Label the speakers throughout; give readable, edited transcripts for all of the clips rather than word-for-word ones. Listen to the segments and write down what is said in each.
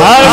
Speaker 1: Hare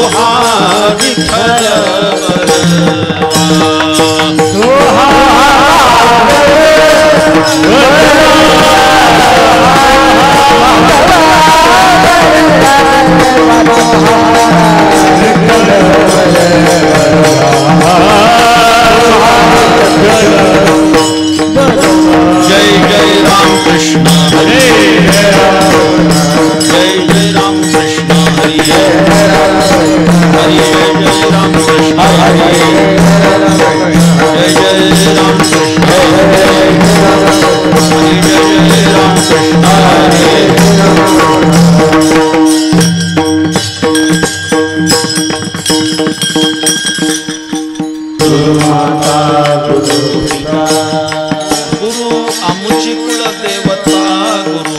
Speaker 1: Doha Vitthal जय जय राम कृष्ण हरे जय जय राम कृष्ण हरे हरे जय राम कृष्ण हरे जय जय राम कृष्ण हरे हरे जय राम कृष्ण हरे गुरु आमुची कुल देवता गुरु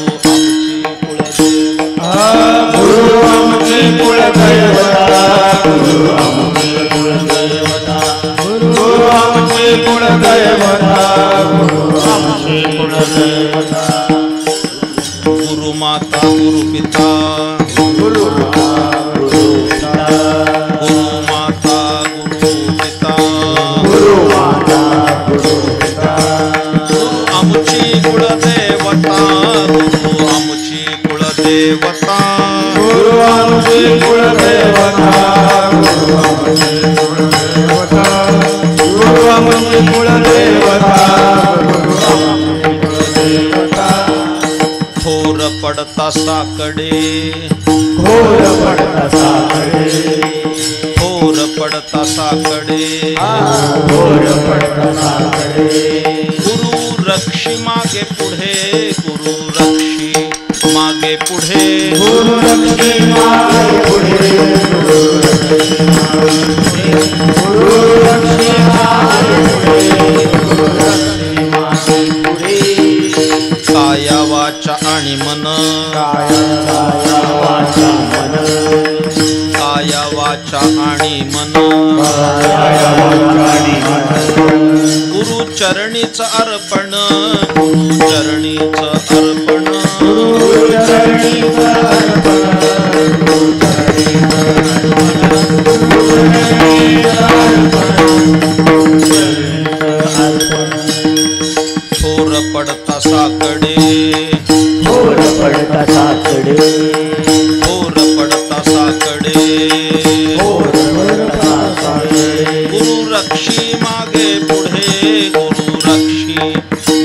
Speaker 1: आमुची कुल देवता गुरु आमुची कुल देवता गुरु आमुची कुल देवता गुरु आमुची कुल देवता गुरु माता गुरु पिता गुरु माता गुरु पिता गुरु माता गुरु पिता आमुची कुल देवता गुरु आमुची कुल देवता गुरु आमुची कुल देवता गुरु आमुची कुल देवता गुरु आमुची कुल देवता गुरु आमुची कुल देवता थोर पडता साकडे थोर पडता साकडे थोर पडता साकडे थोर पडता साकडे गुरु रक्षी मागे पुढे गुरु रक्षी मागे पुढे गुरु रक्षी मागे पुढे गुरु रक्षी मागे पुढे गुरु रक्षी मागे पुढे काया वाचा आणि मन काया वाचा आणि मन गुरु चरणीच अर्पण गुरु चरणीच अर्पण थोर पडता साकडे थोर पडता साकडे थोर पडता साकडे गुरु रक्षी मागे पुढे गुरु रक्षी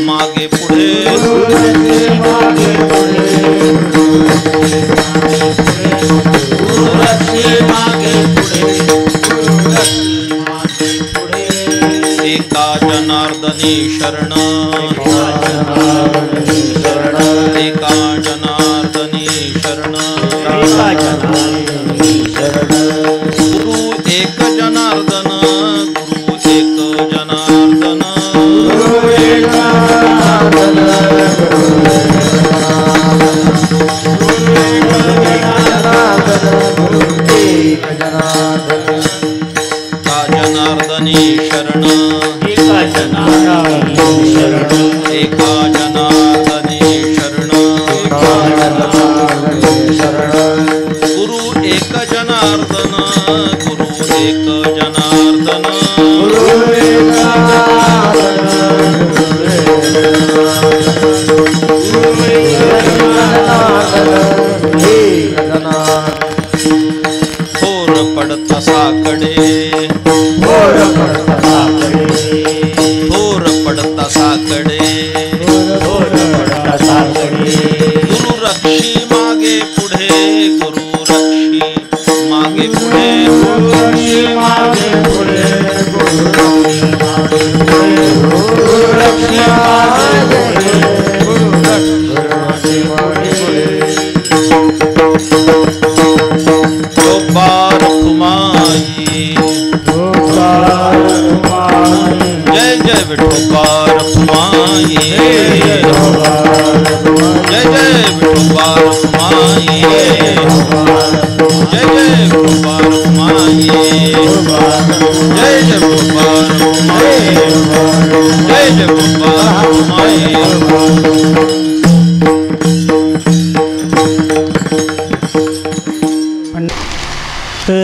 Speaker 1: मागे पुढे गुरु रक्षी मागे पुढे एका जनार्दनी शरण एका जनार्दनी शरण गुरु एक जनार्दन गुरु एक जनार्दन का जनार्दनी शरण एका जनार्दनी शरण एका जनार्दनी शरण गुरु एक जनार्दन गुरु एक जनार्दन थोर पडता साकडे थोर पडता साकडे गुरु रक्षी मागे पुढे गुरु रक्षी मागे पुढे गुरु रक्षी मागे पुढे गुरु रक्षी मागे गोपाल कुमाई जय जय विठोबार कुमाई जय जय विठोबार कुमाई जय जय विठोबार कुमाई जय जय विठोबार कुमाई जय जय विठोबार कुमाई
Speaker 2: गुरु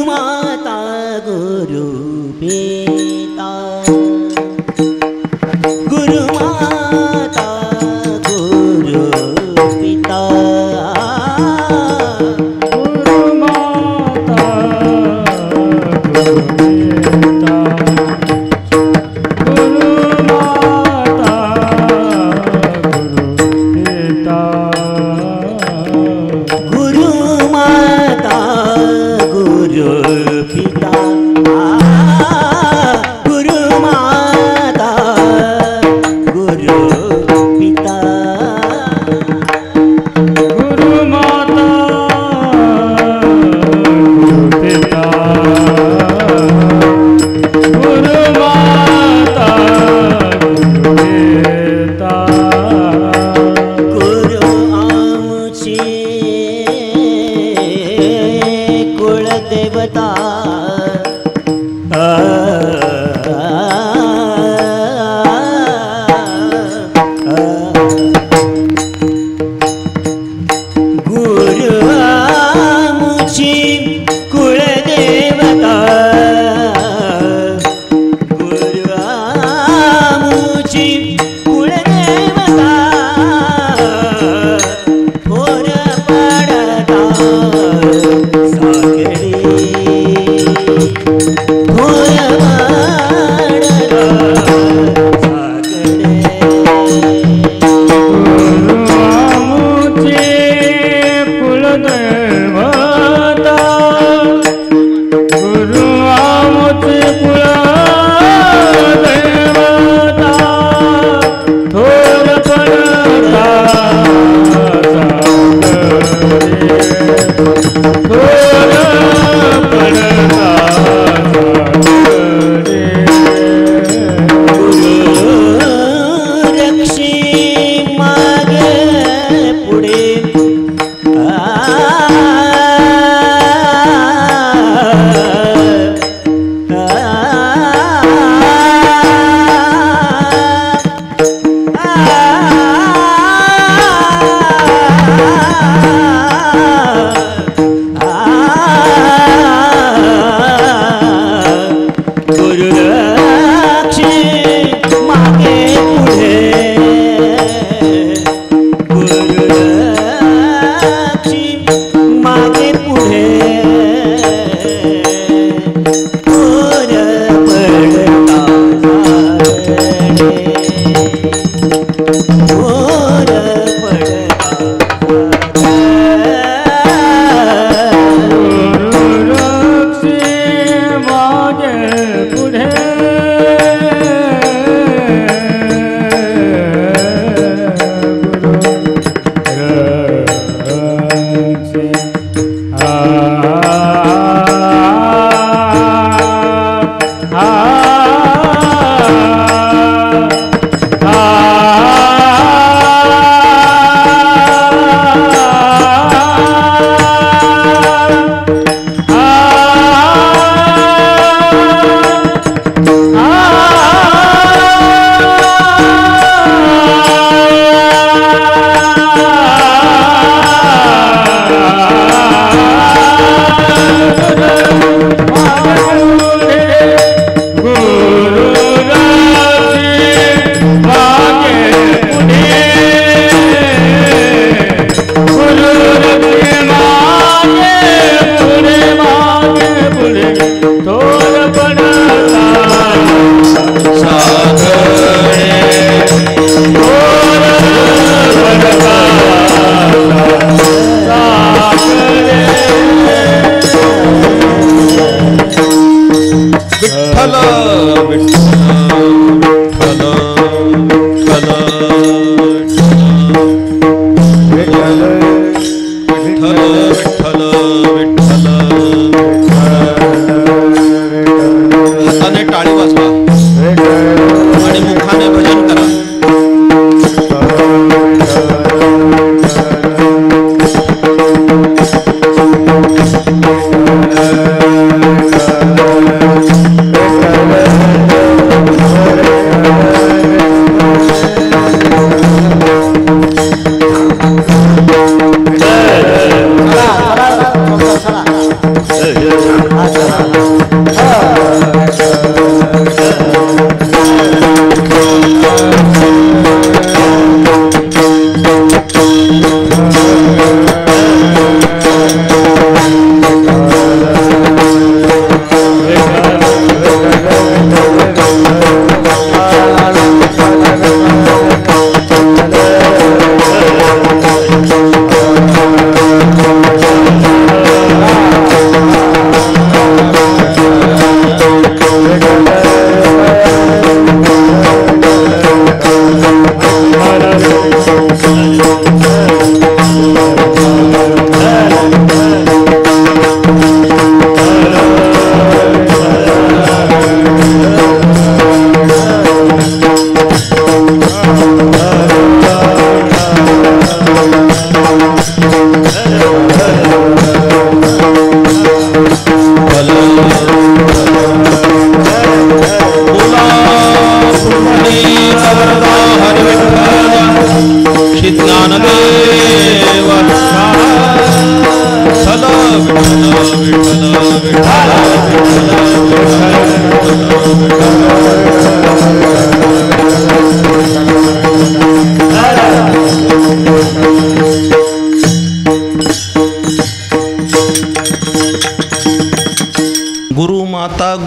Speaker 2: माता गुरु पिता गुरु माता गुरु पिता
Speaker 1: गुरु माता गुरु पिता गुरु माता गुरु पिता
Speaker 2: गुरु माता गुरु पिता गुरु माता गुरु पिता
Speaker 1: गुरु माता गुरु पिता गुरु माता गुरु पिता
Speaker 2: गुरु आमची कुलदेवता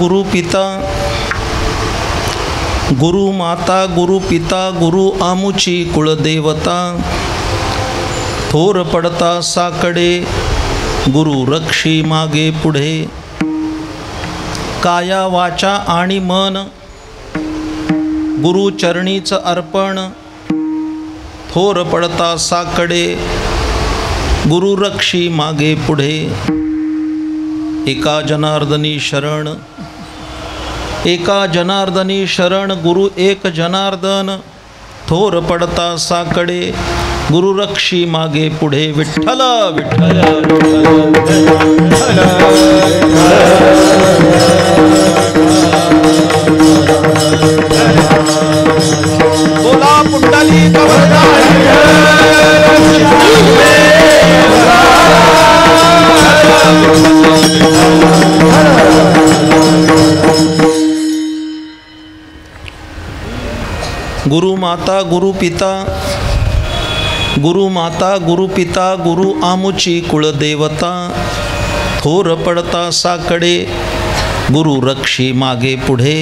Speaker 3: गुरु पिता गुरु माता गुरु पिता गुरु आमुची कुळदेवता थोर पडता साकडे गुरु रक्षी मागे पुढे काया वाचा आणि मन गुरु चरणीच अर्पण थोर पडता साकडे गुरु रक्षी मागे पुढे एका जनार्दनी शरण एका जनार्दनी शरण गुरु एक जनार्दन थोर पडता साकडे गुरु रक्षी मागे पुढे विठ्ठल विठ्ठल बोला पुंडली गुरु माता गुरु पिता गुरु माता गुरु पिता गुरु आमुची कुळदेवता थोर पडता साकडे गुरु रक्षी मागे पुढे.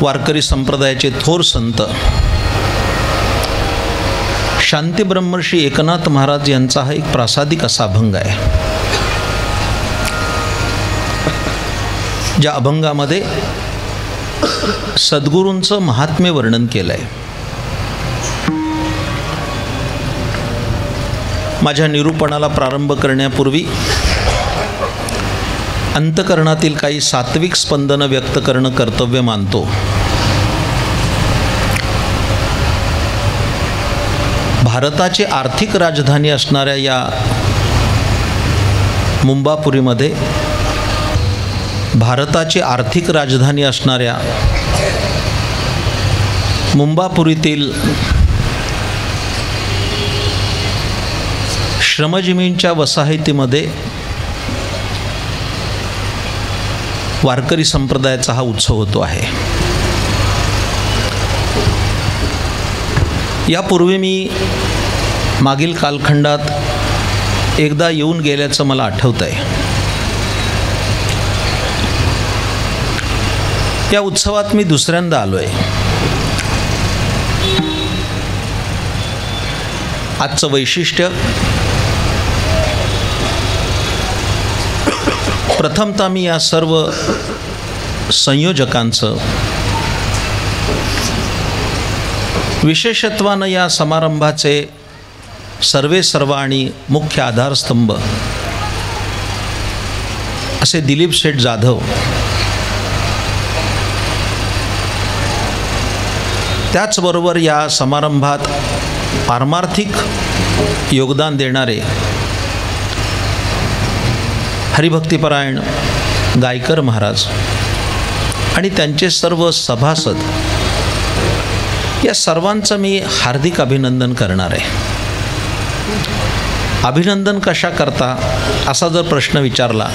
Speaker 3: वारकरी संप्रदायाचे थोर संत शांती ब्रह्मर्षी एकनाथ महाराज यांचा हा एक प्रासादिक असा अभंग आहे. ज्या अभंगामध्ये सद्गुरूंचं महात्म्य वर्णन केलं आहे. माझ्या निरूपणाला प्रारंभ करण्यापूर्वी अंतकरणातील काही सात्विक स्पंदनं व्यक्त करणं कर्तव्य मानतो. भारताची आर्थिक राजधानी असणाऱ्या या मुंबापुरीमध्ये भारताची आर्थिक राजधानी असणाऱ्या मुंबापुरीतील श्रमजीवींच्या वसाहतीमध्ये वारकरी संप्रदायाचा हा उत्सव होतो आहे. यापूर्वी मी मागील कालखंडात एकदा येऊन गेल्याचं मला आठवतं आहे. या उत्सवात मी दुसऱ्यांदा आलो आहे. आजचं वैशिष्ट्य प्रथमतः मी या सर्व संयोजकांचं विशेषत्वानं या समारंभाचे सर्वेसर्वा आणि मुख्य आधारस्तंभ असे दिलीप शेठ जाधव, त्याचबरोबर या समारंभात पारमार्थिक योगदान देणारे हरिभक्तिपरायण गायकर महाराज आणि त्यांचे सर्व सभासद, या सर्वांचं मी हार्दिक अभिनंदन करणार आहे. अभिनंदन कशा करता असा जर प्रश्न विचारला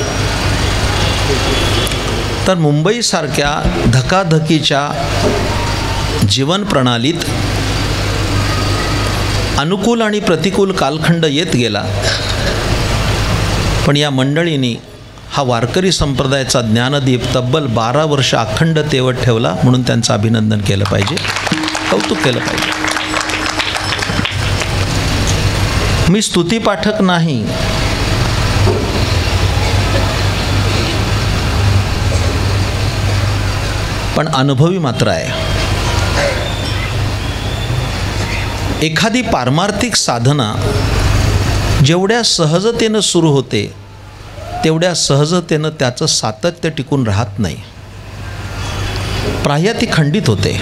Speaker 3: तर मुंबईसारख्या धकाधकीच्या जीवन प्रणालीत अनुकूल आणि प्रतिकूल कालखंड येत गेला, पण या मंडळींनी हा वारकरी संप्रदायाचा ज्ञानदीप तब्बल 12 वर्ष अखंड तेवत ठेवला, म्हणून त्यांचं अभिनंदन केलं पाहिजे, कौतुक केलं पाहिजे. मी स्तुतीपाठक नाही, पण अनुभवी मात्र आहे. एखादी पारमार्थिक साधना जेवढ्या सहजतेनं सुरू होते तेवढ्या सहजतेनं त्याचं सातत्य टिकून राहत नाही, प्राय ती खंडित होते.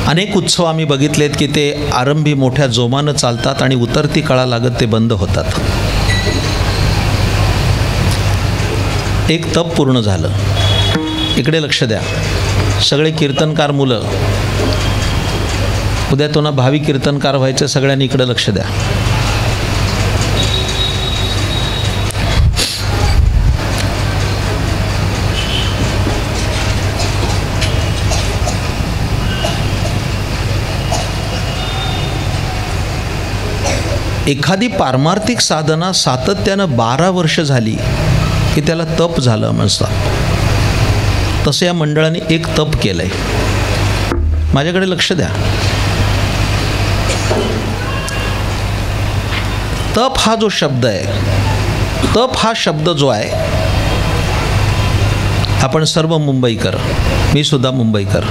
Speaker 3: अनेक उत्सव आम्ही बघितलेत की ते आरंभी मोठ्या जोमानं चालतात आणि उतरती काळा लागत ते बंद होतात. एक तप पूर्ण झालं. इकडे लक्ष द्या सगळे कीर्तनकार मुलं, उद्या तो ना भावी कीर्तनकार व्हायचं, सगळ्यांनी इकडे लक्ष द्या. एखादी पारमार्थिक साधना सातत्यानं 12 वर्ष झाली की त्याला तप झालं म्हणतात. तसं या मंडळाने एक तप केलं आहे. माझ्याकडे लक्ष द्या. तप हा जो शब्द आहे, तप हा शब्द जो आहे, आपण सर्व मुंबईकर, मी सुद्धा मुंबईकर,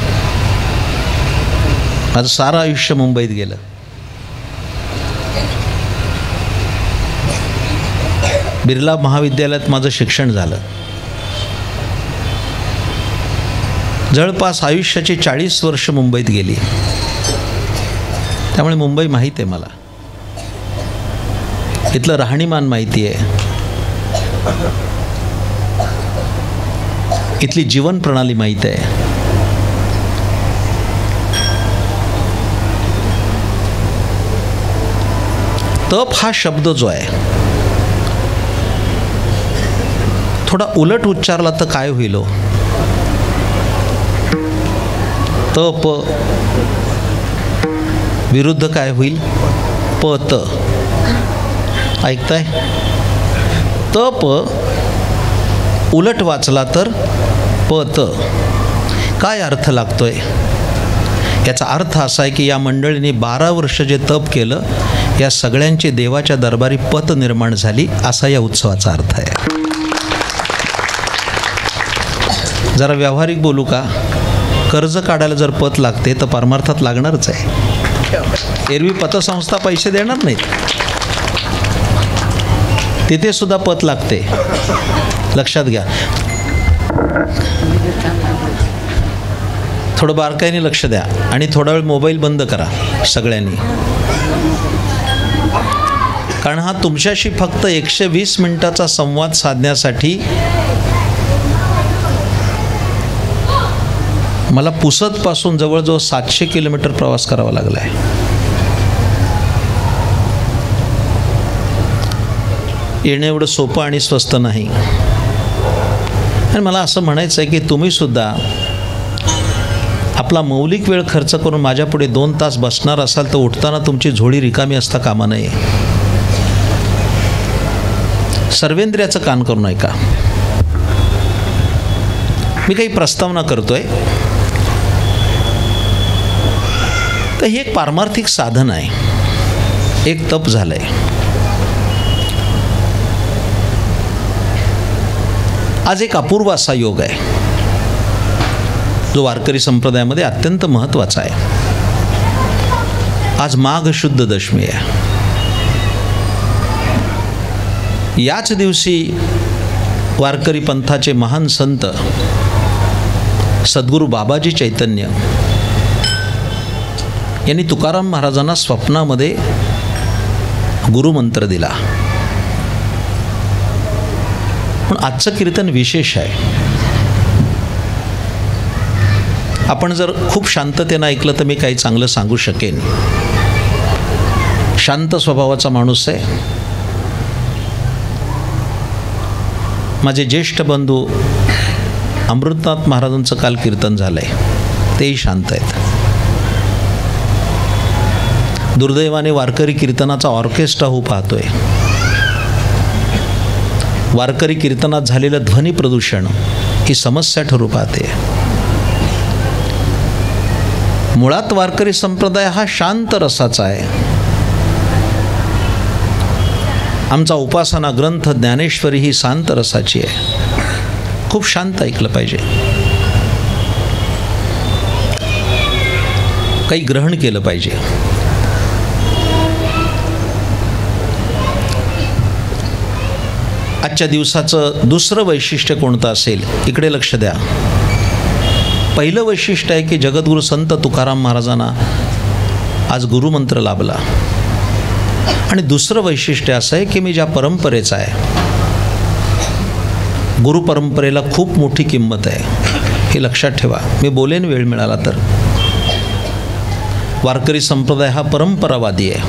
Speaker 3: माझं सारं आयुष्य मुंबईत गेलं. बिर्ला महाविद्यालयात माझं शिक्षण झालं. जवळपास आयुष्याची 40 वर्ष मुंबईत गेली. त्यामुळे मुंबई माहीत आहे मला. इथलं राहणीमान माहिती आहे, इथली जीवन प्रणाली माहीत आहे. तप हा शब्द जो आहे थोडा उलट उच्चारला तर काय होईल हो? तप विरुद्ध काय होईल? पत. ऐकताय? तप उलट वाचला तर पत. काय अर्थ लागतोय? याचा अर्थ असा आहे की या मंडळीने 12 वर्ष जे तप केलं, या सगळ्यांची देवाच्या दरबारी पत निर्माण झाली, असा या उत्सवाचा अर्थ आहे. जरा व्यावहारिक बोलू का? कर्ज काढायला जर पत लागते तर परमार्थात लागणारच आहे. एरवी पतसंस्था पैसे देणार नाहीत, तिथे सुद्धा पत लागते. लक्षात घ्या. थोडं बारकाईने लक्ष द्या आणि थोडा वेळ मोबाईल बंद करा सगळ्यांनी, कारण हा तुमच्याशी फक्त 120 मिनिटाचा संवाद साधण्यासाठी मला पुसदपासून जवळजवळ 700 किलोमीटर प्रवास करावा लागला आहे. येणं एवढं सोपं आणि स्वस्त नाही. आणि मला असं म्हणायचं आहे की तुम्हीसुद्धा आपला मौलिक वेळ खर्च करून माझ्यापुढे 2 तास बसणार असाल तर उठताना तुमची झोळी रिकामी असता कामा नये. सर्वेंद्रियाचं कान करून ऐका. मी काही प्रस्तावना करतोय, तर हे एक पारमार्थिक साधन आहे, एक तप झालं आहे. आज एक अपूर्व असा योग आहे जो वारकरी संप्रदायामध्ये अत्यंत महत्त्वाचा आहे. आज माघ शुद्ध दशमी आहे. याच दिवशी वारकरी पंथाचे महान संत सद्गुरू बाबाजी चैतन्य यांनी तुकाराम महाराजांना स्वप्नामध्ये गुरुमंत्र दिला. पण आजचं कीर्तन विशेष आहे. आपण जर खूप शांततेनं ऐकलं तर मी काही चांगलं सांगू शकेन. शांत स्वभावाचा माणूस आहे. माझे ज्येष्ठ बंधू अमृतनाथ महाराजांचं काल कीर्तन झालं आहे, तेही शांत आहेत. दुर्दैवाने वारकरी कीर्तनाचा ऑर्केस्ट्रा हो पाहतोय. वारकरी कीर्तनात झालेलं ध्वनी प्रदूषण ही समस्या ठरू पाहते. मुळात वारकरी संप्रदाय हा शांत रसाचा आहे. आमचा उपासना ग्रंथ ज्ञानेश्वरी ही शांत रसाची आहे. खूप शांत ऐकलं पाहिजे, काही ग्रहण केलं पाहिजे. आजच्या दिवसाचं दुसरं वैशिष्ट्य कोणतं असेल, इकडे लक्ष द्या. पहिलं वैशिष्ट्य आहे की जगद्गुरू संत तुकाराम महाराजांना आज गुरुमंत्र लाभला. आणि दुसरं वैशिष्ट्य असं आहे की मी ज्या परंपरेचा आहे, गुरुपरंपरेला खूप मोठी किंमत आहे, हे लक्षात ठेवा. मी बोलेन वेळ मिळाला तर. वारकरी संप्रदाय हा परंपरावादी आहे.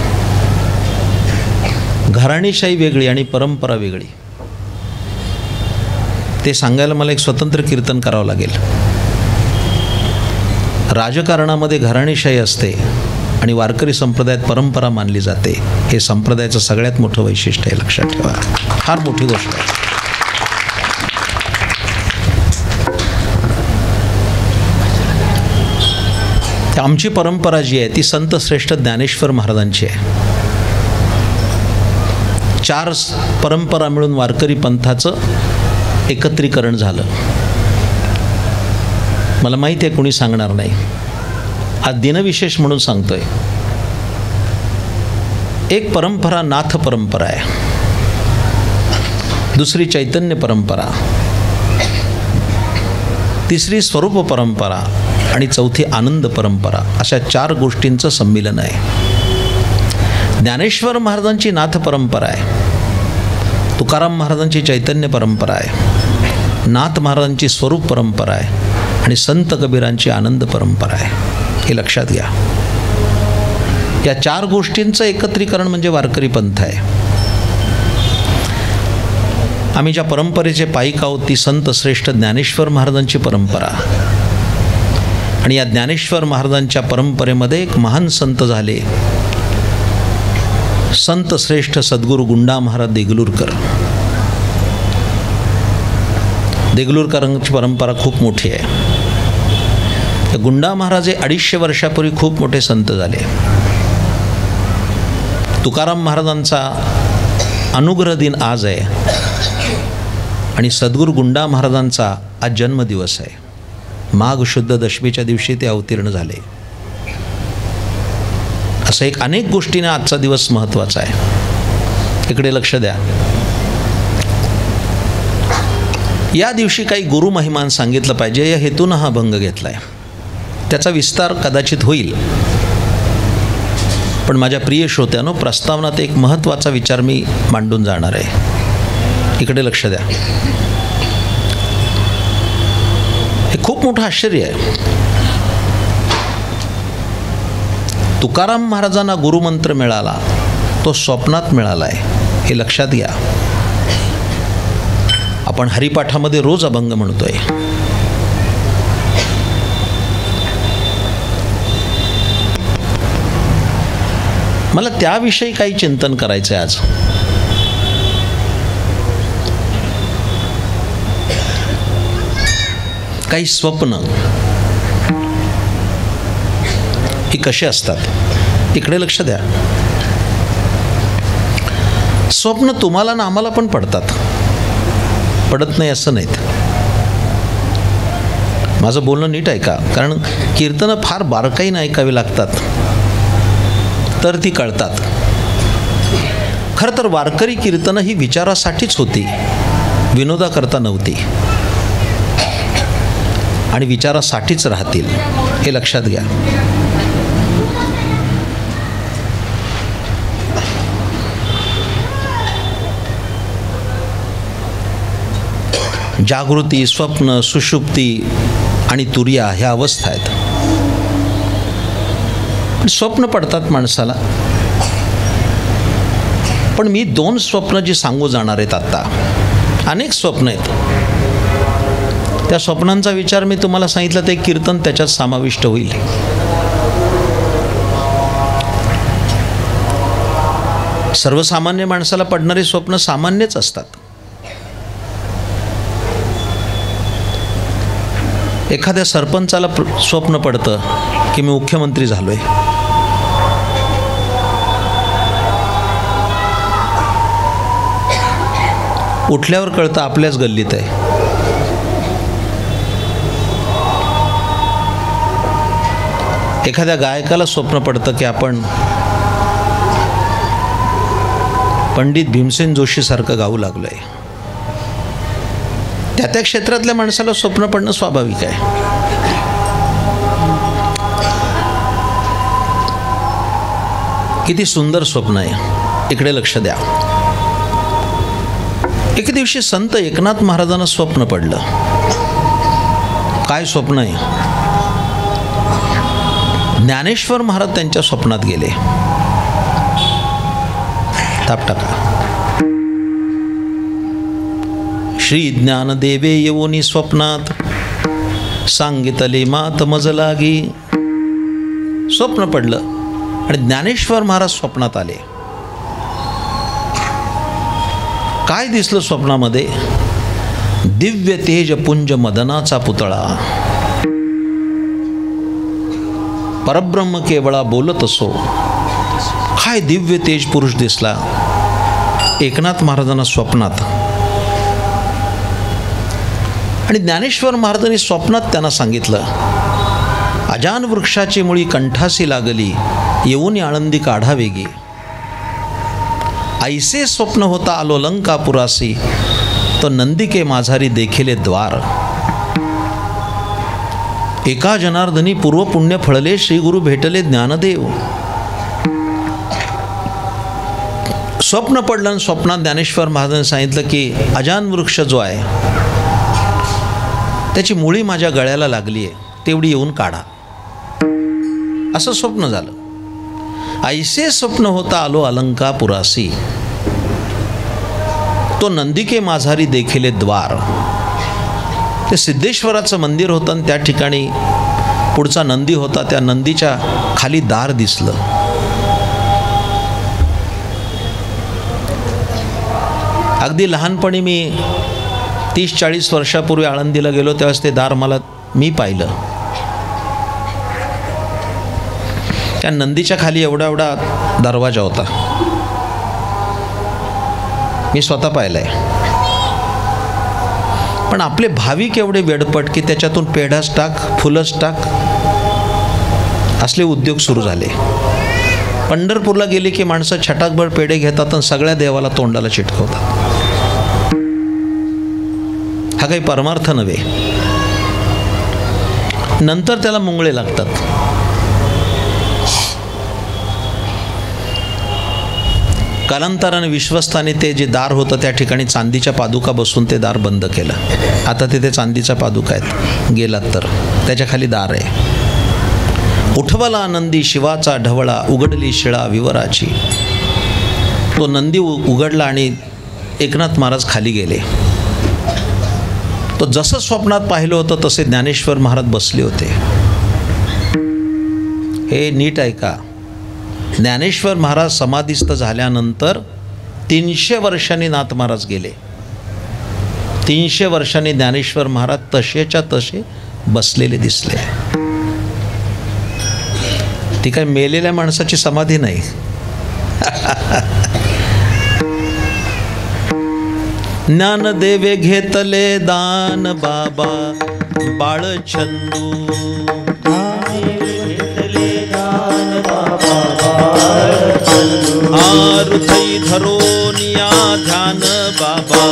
Speaker 3: घराणीशाही वेगळी आणि परंपरा वेगळी. ते सांगायला मला एक स्वतंत्र कीर्तन करावं लागेल. राजकारणामध्ये घराणीशाही असते आणि वारकरी संप्रदायात परंपरा मानली जाते. हे संप्रदायाचं सगळ्यात मोठं वैशिष्ट्य आहे, लक्षात ठेवा. फार मोठी गोष्ट आहे. आमची परंपरा जी आहे ती संत श्रेष्ठ ज्ञानेश्वर महाराजांची आहे. 4 परंपरा मिळून वारकरी पंथाचं एकत्रीकरण झालं. मला माहिती आहे कोणी सांगणार नाही. आज दिनविशेष म्हणून सांगतोय. एक परंपरा नाथ परंपरा आहे, दुसरी चैतन्य परंपरा, तिसरी स्वरूप परंपरा आणि चौथी आनंद परंपरा. अशा 4 गोष्टींचं संमिलन आहे. ज्ञानेश्वर महाराजांची नाथ परंपरा आहे, तुकाराम महाराजांची चैतन्य परंपरा आहे, नाथ महाराजांची स्वरूप परंपरा आहे आणि संत कबीरांची आनंद परंपरा आहे. हे लक्षात घ्या. या 4 गोष्टींचं एकत्रीकरण म्हणजे वारकरी पंथ आहे. आम्ही ज्या परंपरेचे पाईक आहोत ती संत श्रेष्ठ ज्ञानेश्वर महाराजांची परंपरा. आणि या ज्ञानेश्वर महाराजांच्या परंपरेमध्ये एक महान संत झाले, संत श्रेष्ठ सद्गुरू गुंडा महाराज देगलूरकर. देगलूरकरांची परंपरा खूप मोठी आहे. गुंडा महाराज हे 250 वर्षापूर्वी खूप मोठे संत झाले. तुकाराम महाराजांचा अनुग्रह दिन आज आहे आणि सद्गुरू गुंडा महाराजांचा आज जन्मदिवस आहे. माघ शुद्ध दशमीच्या दिवशी ते अवतीर्ण झाले. असं एक अनेक गोष्टीने आजचा दिवस महत्त्वाचा आहे. इकडे लक्ष द्या. या दिवशी काही गुरु महिमान सांगितलं पाहिजे या हेतूनं हा भंग घेतला आहे. त्याचा विस्तार कदाचित होईल, पण माझ्या प्रिय श्रोत्यानो, प्रस्तावनात एक महत्त्वाचा विचार मी मांडून जाणार आहे. इकडे लक्ष द्या. हे खूप मोठं आश्चर्य आहे. तुकाराम महाराजांना गुरुमंत्र मिळाला, तो स्वप्नात मिळाला आहे. हे लक्षात घ्या. आपण हरिपाठामध्ये रोज अभंग म्हणतोय. मला त्याविषयी काही चिंतन करायचं आहे आज. काही स्वप्न ही कशी असतात, इकडे लक्ष द्या. स्वप्न तुम्हाला ना आम्हाला पण पडतात, पडत नाही असं नाहीत. माझं बोलणं नीट ऐका, कारण कीर्तनं फार बारकाईने ऐकावी लागतात तर ती कळतात. खरं तर वारकरी कीर्तनं ही विचारासाठीच होती, विनोदाकरता नव्हती आणि विचारासाठीच राहतील. हे लक्षात घ्या. जागृती, स्वप्न, सुषुप्ती आणि तुर्या ह्या अवस्था आहेत. स्वप्न पडतात माणसाला. पण मी 2 स्वप्न जी सांगू जाणार आहेत आत्ता, अनेक स्वप्न आहेत. त्या स्वप्नांचा विचार मी तुम्हाला सांगितलं ते कीर्तन त्याच्यात समाविष्ट होईल. सर्वसामान्य माणसाला पडणारी स्वप्न सामान्यच असतात. एखाद्या सरपंचाला स्वप्न पडतं की मी मुख्यमंत्री झालोय. उठल्यावर कळतं आपल्याच गल्लीत आहे. एखाद्या गायकाला स्वप्न पडतं की आपण पंडित भीमसेन जोशीसारखं गाऊ लागलोय. त्या क्षेत्रातल्या माणसाला स्वप्न पडणं स्वाभाविक आहे. किती सुंदर स्वप्न आहे, इकडे लक्ष द्या. एके दिवशी संत एकनाथ महाराजांना स्वप्न पडलं. काय स्वप्न आहे? ज्ञानेश्वर महाराज त्यांच्या स्वप्नात गेले. ताप टाका. श्री ज्ञानदेवे येवोनी स्वप्नात सांगितले मात मज लागी. स्वप्न पडलं आणि ज्ञानेश्वर महाराज स्वप्नात आले. काय दिसलं स्वप्नामध्ये? दिव्य तेज पुंज मदनाचा पुतळा, परब्रह्म केवळा बोलत असो. काय दिव्य तेज पुरुष दिसला एकनाथ महाराजांना स्वप्नात. आणि ज्ञानेश्वर महाराजांनी स्वप्नात त्यांना सांगितलं, अजान वृक्षाची मुळी कंठासी लागली, येऊन आळंदी काढा वेगी. ऐसे स्वप्न होता आलो लंकापुरासी, तो नंदिके माझारी देखिले द्वार. एका जनार्दनी पूर्व पुण्य फळले, श्री गुरु भेटले ज्ञानदेव. स्वप्न पडलं आणि स्वप्नात ज्ञानेश्वर महाराजांनी सांगितलं की अजान वृक्ष जो आहे त्याची मुळी माझ्या गळ्याला लागली आहे, तेवढी येऊन काढा. असं स्वप्न झालं. ऐसे स्वप्न होता आलो अलंकापुरासी, तो नंदिके माझारी देखिले द्वार. ते सिद्धेश्वराचं मंदिर होतं आणि त्या ठिकाणी पुढचा नंदी होता, त्या नंदीच्या खाली दार दिसलं. अगदी लहानपणी मी 30-40 वर्षापूर्वी आळंदीला गेलो त्यावेळेस ते दार मी पाहिलं. त्या नंदीच्या खाली एवढा एवढा दरवाजा होता, मी स्वतः पाहिलाय. पण आपले भाविक एवढे वेडपट की त्याच्यातून पेढाच टाक, फुलच टाक, असले उद्योग सुरू झाले. पंढरपूरला गेले की माणसं छटाकभर पेढे घेतात आणि सगळ्या देवाला तोंडाला चिटकवतात. हा काही परमार्थ नव्हे. नंतर त्याला मुंगळे लागतात. कालांतराने विश्वस्थाने ते जे दार होतं त्या ठिकाणी चांदीच्या पादुका बसून ते दार बंद केलं. आता तिथे चांदीच्या पादुका आहेत, गेलात तर त्याच्या खाली दार आहे. उठवला नंदी शिवाचा ढवळा, उघडली शिळा विवराची. तो नंदी उघडला आणि एकनाथ महाराज खाली गेले. तो जसं स्वप्नात पाहिलं होतं तसे ज्ञानेश्वर महाराज बसले होते. हे नीट ऐका, ज्ञानेश्वर महाराज समाधीस्थ झाल्यानंतर 300 वर्षांनी नाथ महाराज गेले. 300 वर्षांनी ज्ञानेश्वर महाराज तसेच्या तसे बसलेले दिसले. ती काय मेलेल्या माणसाची समाधी नाही. ज्ञानदेवे घेतले दान बाबा बाळचंदू. आरुथई धरोनिया ध्यान बाबा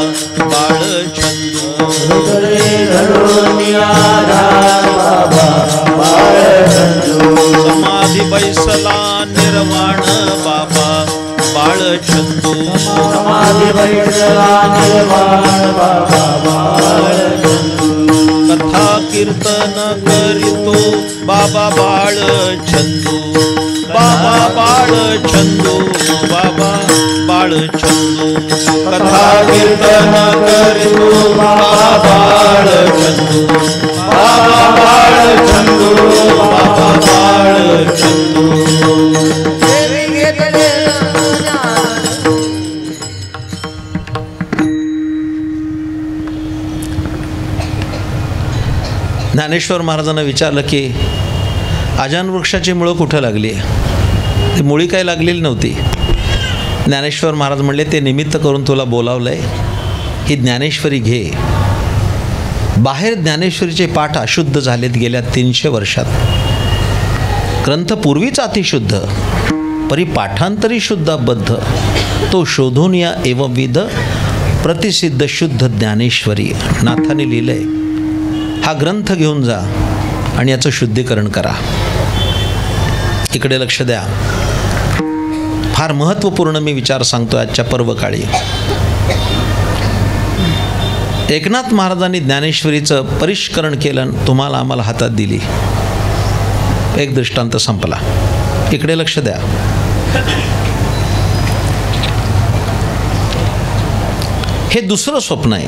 Speaker 3: बाळचंदू. समाधी बैसला निर्वाण बाबा बाळचंदू. कथा कीर्तन करीतो बाबा बाळचंदू. बाबा बाळचंदू, बाबा बाळचंदू. कथा कीर्तन करीतो बाबा बाळचंदू. बाबा बाळचंदू, बाबा बाळचंदू. ज्ञानेश्वर महाराजांना विचारलं की अजान वृक्षाची मुळं कुठं लागली? ती मुळी काही लागलेली नव्हती. ज्ञानेश्वर महाराज म्हणले, ते निमित्त करून तुला बोलावलं आहे, ही ज्ञानेश्वरी घे. बाहेर ज्ञानेश्वरीचे पाठ अशुद्ध झालेत गेल्या 300 वर्षात. ग्रंथ पूर्वीच अतिशुद्ध, परी पाठांतरी शुद्धबद्ध. तो शोधून या एवविध प्रतिसिद्ध शुद्ध ज्ञानेश्वरी नाथाने लिहिलंय. हा ग्रंथ घेऊन जा आणि याचं शुद्धीकरण करा. इकडे लक्ष द्या. फार महत्त्वपूर्ण मी विचार सांगतो आजच्या पर्वकाळी. एकनाथ महाराजांनी ज्ञानेश्वरीचं परिष्करण केलं, तुम्हाला आम्हाला हातात दिली. एक दृष्टांत संपला. इकडे लक्ष द्या. हे दुसरं स्वप्न आहे.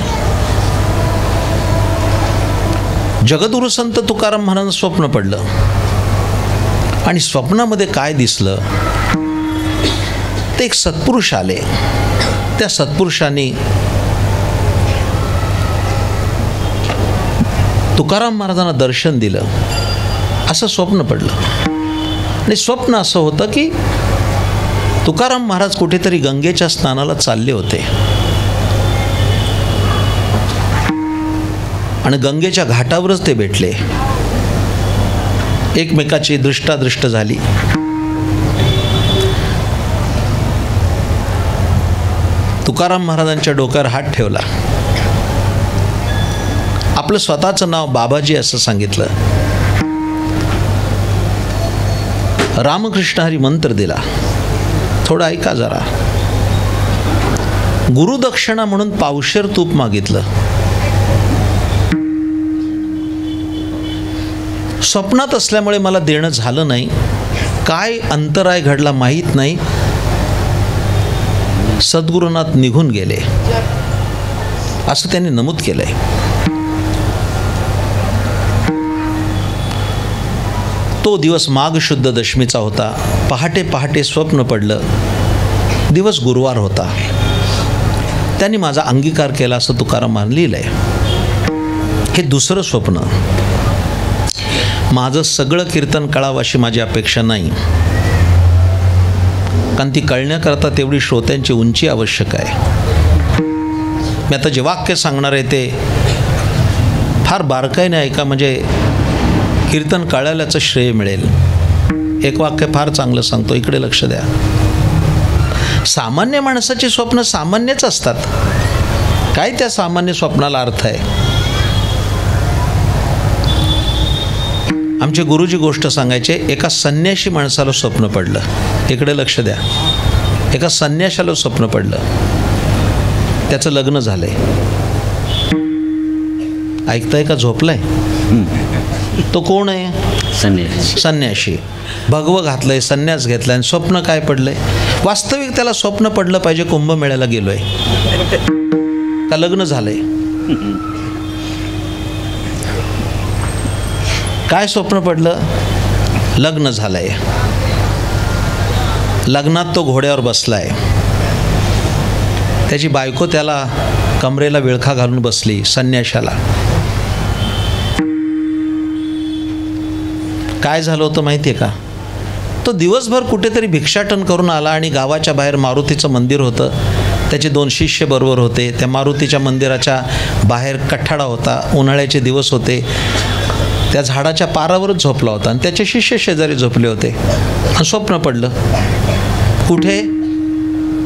Speaker 3: जगद्गुरु संत तुकाराम महाराजांना स्वप्न पडलं. आणि स्वप्नामध्ये काय दिसलं, ते एक सत्पुरुष आले. त्या सत्पुरुषांनी तुकाराम महाराजांना दर्शन दिलं असं स्वप्न पडलं. आणि स्वप्न असं होतं की तुकाराम महाराज कुठेतरी गंगेच्या स्नानाला चालले होते आणि गंगेच्या घाटावरच ते भेटले. एकमेकाची दृष्टादृष्ट झाली. तुकाराम महाराजांच्या डोक्यावर हात ठेवला. आपलं स्वतःचं नाव बाबाजी असं सांगितलं. रामकृष्ण हरी मंत्र दिला. थोडं ऐका जरा. गुरुदक्षिणा म्हणून पावशेर तूप मागितलं. स्वप्नात असल्यामुळे मला देणं झालं नाही. काय अंतराय घडला माहीत नाही. सद्गुरुनाथ निघून गेले असं त्यांनी नमूद केलंय. तो दिवस माघ शुद्ध दशमीचा होता. पहाटे पहाटे स्वप्न पडलं. दिवस गुरुवार होता. त्यांनी माझा अंगीकार केला असं तुकाराम महाराज लिहिलंय. हे दुसरं स्वप्न. माझं सगळं कीर्तन कळावं अशी माझी अपेक्षा नाही, कारण ती कळण्याकरता तेवढी श्रोत्यांची उंची आवश्यक आहे. मी आता जे वाक्य सांगणार आहे ते फार बारकाईने ऐका, म्हणजे कीर्तन कळाल्याचं श्रेय मिळेल. एक वाक्य फार चांगलं सांगतो, इकडे लक्ष द्या. सामान्य माणसाची स्वप्न सामान्यच असतात. काय त्या सामान्य स्वप्नाला अर्थ आहे? आमचे गुरुजी गोष्ट सांगायचे. एका संन्याशी माणसाला स्वप्न पडलं. इकडे लक्ष द्या. एका संन्याशाला स्वप्न पडलं. त्याचं लग्न झालंय. ऐकताय का? झोपलाय? तो कोण आहे? संन्याशी. भगवं घातलंय, संन्यास घेतलाय. आणि स्वप्न काय पडलंय? वास्तविक त्याला स्वप्न पडलं पाहिजे कुंभमेळ्याला गेलोय का लग्न झालंय. काय स्वप्न पडलं? लग्न झालंय. लग्नात तो घोड्यावर बसलाय. त्याची बायको त्याला कमरेला विळखा घालून बसली. संन्याशाला काय झालं होतं माहिती आहे का? तो दिवसभर कुठेतरी भिक्षाटन करून आला आणि गावाच्या बाहेर मारुतीचं मंदिर होतं. त्याचे 2 शिष्य बरोबर होते. त्या मारुतीच्या मंदिराच्या बाहेर कठ्ठाडा होता. उन्हाळ्याचे दिवस होते. त्या झाडाच्या पारावरच झोपला होता आणि त्याचे शिष्य शेजारी झोपले होते. आणि स्वप्न पडलं. कुठे?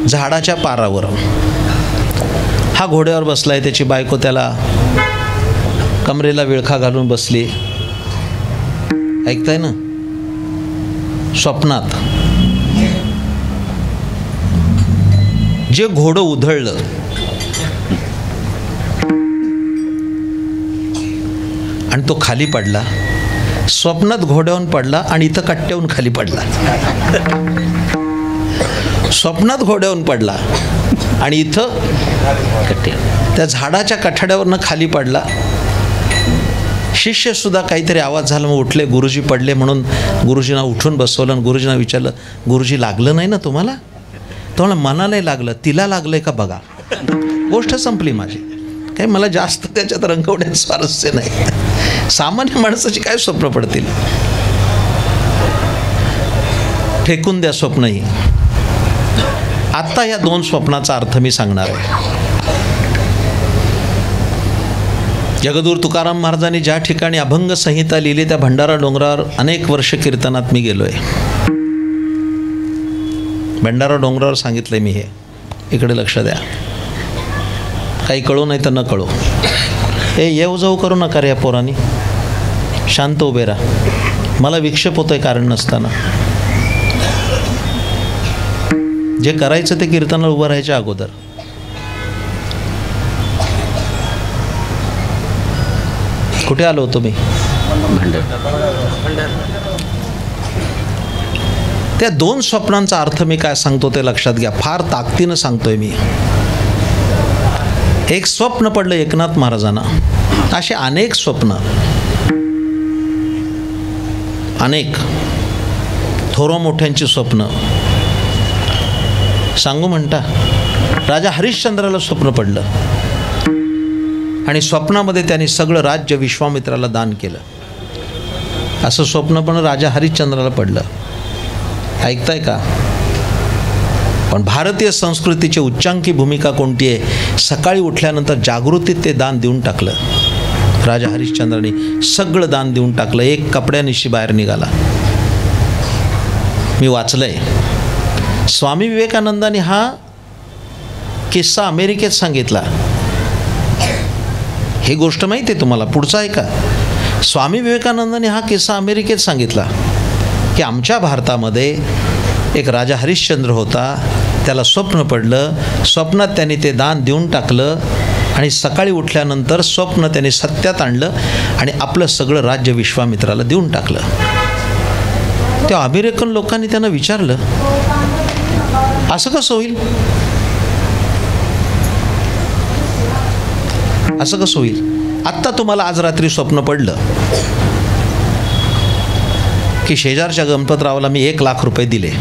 Speaker 3: झाडाच्या पारावर. हा घोड्यावर बसलाय. त्याची बायको त्याला कमरेला विळखा घालून बसली. ऐकताय ना? स्वप्नात जे घोडं उधळलं, आणि तो खाली पडला. स्वप्नात घोड्यावरून पडला आणि इथं कट्ट्यावरून खाली पडला. स्वप्नात घोड्यावरून पडला आणि इथं त्या झाडाच्या कठाड्यावरनं खाली पडला. शिष्यसुद्धा काहीतरी आवाज झाला, मग उठले. गुरुजी पडले म्हणून गुरुजींना उठून बसवलं आणि गुरुजींना विचारलं, गुरुजी लागलं नाही ना तुम्हाला? तुम्हाला मनालाही लागलं, तिला लागलंय का बघा. गोष्ट संपली माझी. काही मला जास्त त्याच्यात रंगवण्यात स्वारस्य नाही. सामान्य माणसाची काय स्वप्न पडतील? फेकून द्या स्वप्नही. आत्ता या 2 स्वप्नाचा अर्थ मी सांगणार आहे. जगद्गुरू तुकाराम महाराजांनी ज्या ठिकाणी अभंग संहिता लिहिली त्या भंडारा डोंगरावर अनेक वर्ष कीर्तनात मी गेलोय. भंडारा डोंगरावर सांगितलंय मी हे. इकडे लक्ष द्या. काही कळू नाही तर न कळू. हे येऊ जाऊ करू नका रे या पोरांनी. शांत उभे राहा. मला विक्षेप होतोय कारण नसताना. जे करायचं ते कीर्तनाला उभं राहायच्या अगोदर. कुठे आलो होतो मी? त्या 2 स्वप्नांचा अर्थ मी काय सांगतो ते लक्षात घ्या. फार ताकदीनं सांगतोय मी. एक स्वप्न पडलं एकनाथ महाराजांना. असे अनेक स्वप्न, अनेक. थोर मोठ्यांची स्वप्न सांगू म्हणता. राजा हरिश्चंद्राला स्वप्न पडलं आणि स्वप्नामध्ये त्यांनी सगळं राज्य विश्वामित्राला दान केलं. असं स्वप्न पण राजा हरिश्चंद्राला पडलं. ऐकताय का? पण भारतीय संस्कृतीची उच्चांकी भूमिका कोणती आहे? सकाळी उठल्यानंतर जागृतीत ते दान देऊन टाकलं. राजा हरिश्चंद्राने सगळं दान देऊन टाकलं. एक कपड्यानिशी बाहेर निघाला. मी वाचलंय. स्वामी विवेकानंदांनी हा किस्सा अमेरिकेत सांगितला. ही गोष्ट माहिती आहे तुम्हाला? पुढचा आहे का? स्वामी विवेकानंदांनी हा किस्सा अमेरिकेत सांगितला की आमच्या भारतामध्ये एक राजा हरिश्चंद्र होता. त्याला स्वप्न पडलं. स्वप्नात त्यांनी ते दान देऊन टाकलं आणि सकाळी उठल्यानंतर स्वप्न त्यांनी सत्यात आणलं आणि आपलं सगळं राज्य विश्वामित्राला देऊन टाकलं. तेव्हा अमेरिकन लोकांनी त्यांना विचारलं, असं कसं होईल? असं कसं होईल? आत्ता तुम्हाला आज रात्री स्वप्न पडलं की शेजारच्या गणपतरावला मी 1,00,000 रुपये दिले,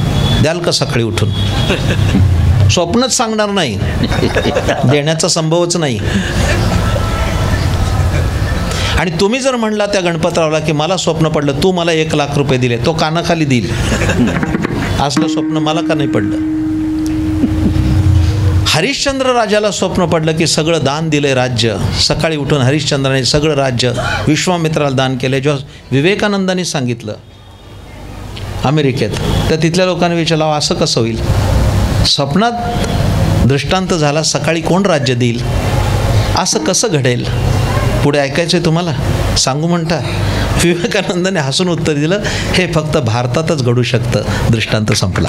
Speaker 3: द्याल का सकाळी उठून? स्वप्नच सांगणार नाही, देण्याचा संभवच नाही. आणि तुम्ही जर म्हणला त्या गणपतरावला की मला स्वप्न पडलं, तू मला 1,00,000 रुपये दिले, तो कानाखाली देईल. असलं स्वप्न मला का नाही पडलं? हरिश्चंद्र राजाला स्वप्न पडलं की सगळं दान दिलंय राज्य. सकाळी उठून हरिश्चंद्राने सगळं राज्य विश्वामित्राला दान केलं. जेव्हा विवेकानंदांनी सांगितलं अमेरिकेत, तर तिथल्या लोकांनी विचारलं, असं कसं होईल? स्वप्नात दृष्टांत झाला, सकाळी कोण राज्य देईल? असं कसं घडेल? पुढे ऐकायचं आहे तुम्हाला? सांगू म्हणता. विवेकानंदाने हसून उत्तर दिलं, हे फक्त भारतातच घडू शकतं. दृष्टांत संपला.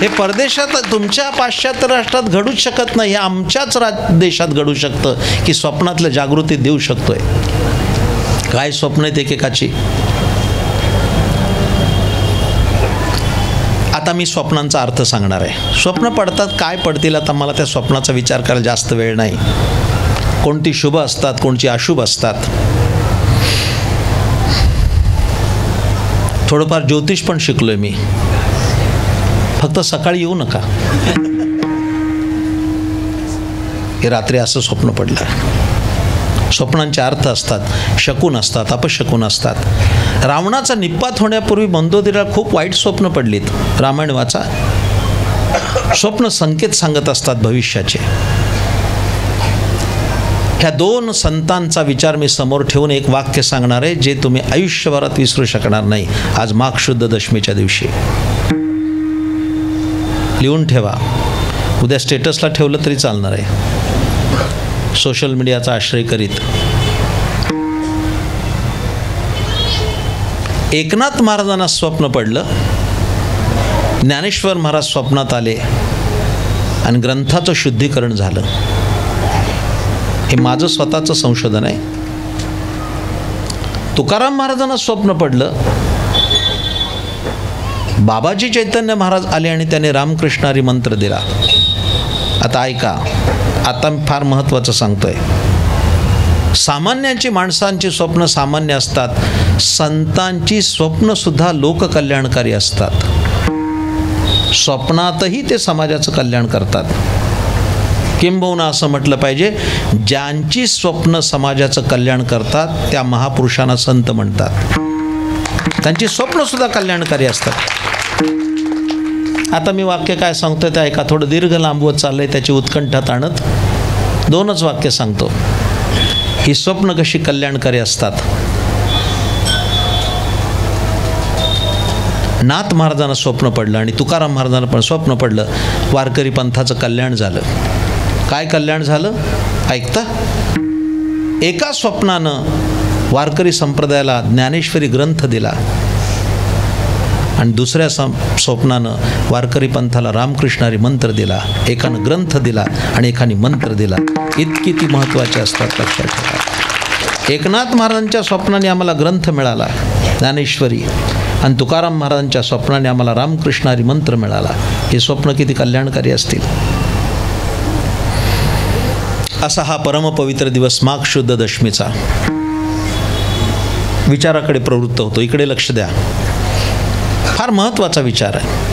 Speaker 3: हे परदेशात तुमच्या पाश्चात्य राष्ट्रात घडूच शकत नाही. हे आमच्याच देशात घडू शकतं की स्वप्नातलं जागृती देऊ शकतोय. काय स्वप्न आहेत एकेकाची? आता मी स्वप्नांचा अर्थ सांगणार आहे. स्वप्न पडतात, काय पडतील आता मला त्या स्वप्नाचा विचार करायला जास्त वेळ नाही. कोणती शुभ असतात, कोणती अशुभ असतात. थोडंफार ज्योतिष पण शिकलोय मी. फक्त सकाळी येऊ नका. हे रात्री असं स्वप्न पडलं. स्वप्नांचे अर्थ असतात, शकुन असतात, अपशकुन असतात. रावणाचा निपात होण्यापूर्वी मंदोदरीला खूप वाईट स्वप्न पडलीत. रामायण वाचा. स्वप्न संकेत सांगत असतात भविष्याचे. ह्या 2 संतांचा विचार मी समोर ठेवून एक वाक्य सांगणार आहे जे तुम्ही आयुष्यभरात विसरू शकणार नाही. आज माघ शुद्ध दशमीच्या दिवशी लिहून ठेवा. उद्या स्टेटसला ठेवलं तरी चालणार आहे, सोशल मीडियाचा आश्रय करीत. एकनाथ महाराजांना स्वप्न पडलं. ज्ञानेश्वर महाराज स्वप्नात आले आणि ग्रंथाचं शुद्धीकरण झालं. हे माझं स्वतःचं संशोधन आहे. तुकाराम महाराजांना स्वप्न पडलं. बाबाजी चैतन्य महाराज आले आणि त्याने रामकृष्णारी मंत्र दिला. आता ऐका, आता मी फार महत्त्वाचं सांगतोय. सामान्यांची, माणसांची स्वप्न सामान्य असतात. संतांची स्वप्नसुद्धा लोककल्याणकारी असतात. स्वप्नातही ते समाजाचं कल्याण करतात. किंबहुना असं म्हटलं पाहिजे, ज्यांची स्वप्न समाजाचं कल्याण करतात त्या महापुरुषांना संत म्हणतात. त्यांची स्वप्नसुद्धा कल्याणकारी असतात. आता मी वाक्य काय सांगतोय ते ऐका. थोडं दीर्घ लांबवत चाललंय, त्याची उत्कंठा ताणत 2च वाक्य सांगतो. ही स्वप्न कशी कल्याणकारी असतात. नाथ महाराजांना स्वप्न पडलं आणि तुकाराम महाराजांना पण स्वप्न पडलं. वारकरी पंथाचं कल्याण झालं. काय कल्याण झालं ऐकता? एका स्वप्नानं वारकरी संप्रदायाला ज्ञानेश्वरी ग्रंथ दिला आणि दुसऱ्या स्वप्नानं वारकरी पंथाला रामकृष्णारी मंत्र दिला. एकानं ग्रंथ दिला आणि एकाने मंत्र दिला. इतकी ती महत्त्वाची असतात, लक्षात ठेवा. एकनाथ महाराजांच्या स्वप्नाने आम्हाला ग्रंथ मिळाला ज्ञानेश्वरी, आणि तुकाराम महाराजांच्या स्वप्नाने आम्हाला रामकृष्णारी मंत्र मिळाला. हे स्वप्न किती कल्याणकारी असतील. असा हा परमपवित्र दिवस माघ शुद्ध दशमीचा विचाराकडे प्रवृत्त होतो. इकडे लक्ष द्या. फार महत्त्वाचा विचार आहे.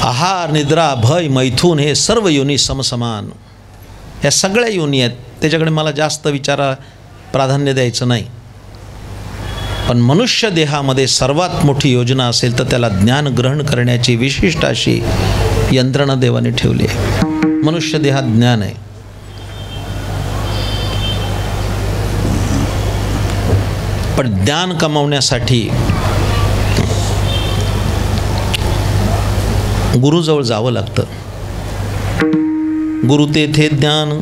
Speaker 3: आहार, निद्रा, भय, मैथून हे सर्व योनी समसमान. ह्या सगळ्या योनी आहेत, त्याच्याकडे मला जास्त प्राधान्य द्यायचं नाही. पण मनुष्य देहामध्ये सर्वात मोठी योजना असेल तर त्याला ज्ञान ग्रहण करण्याची विशिष्ट अशी यंत्रणा देवाने ठेवली आहे. मनुष्य देहात ज्ञान आहे. पण ज्ञान कमावण्यासाठी गुरुजवळ जावं लागतं. गुरु तेथे ज्ञान,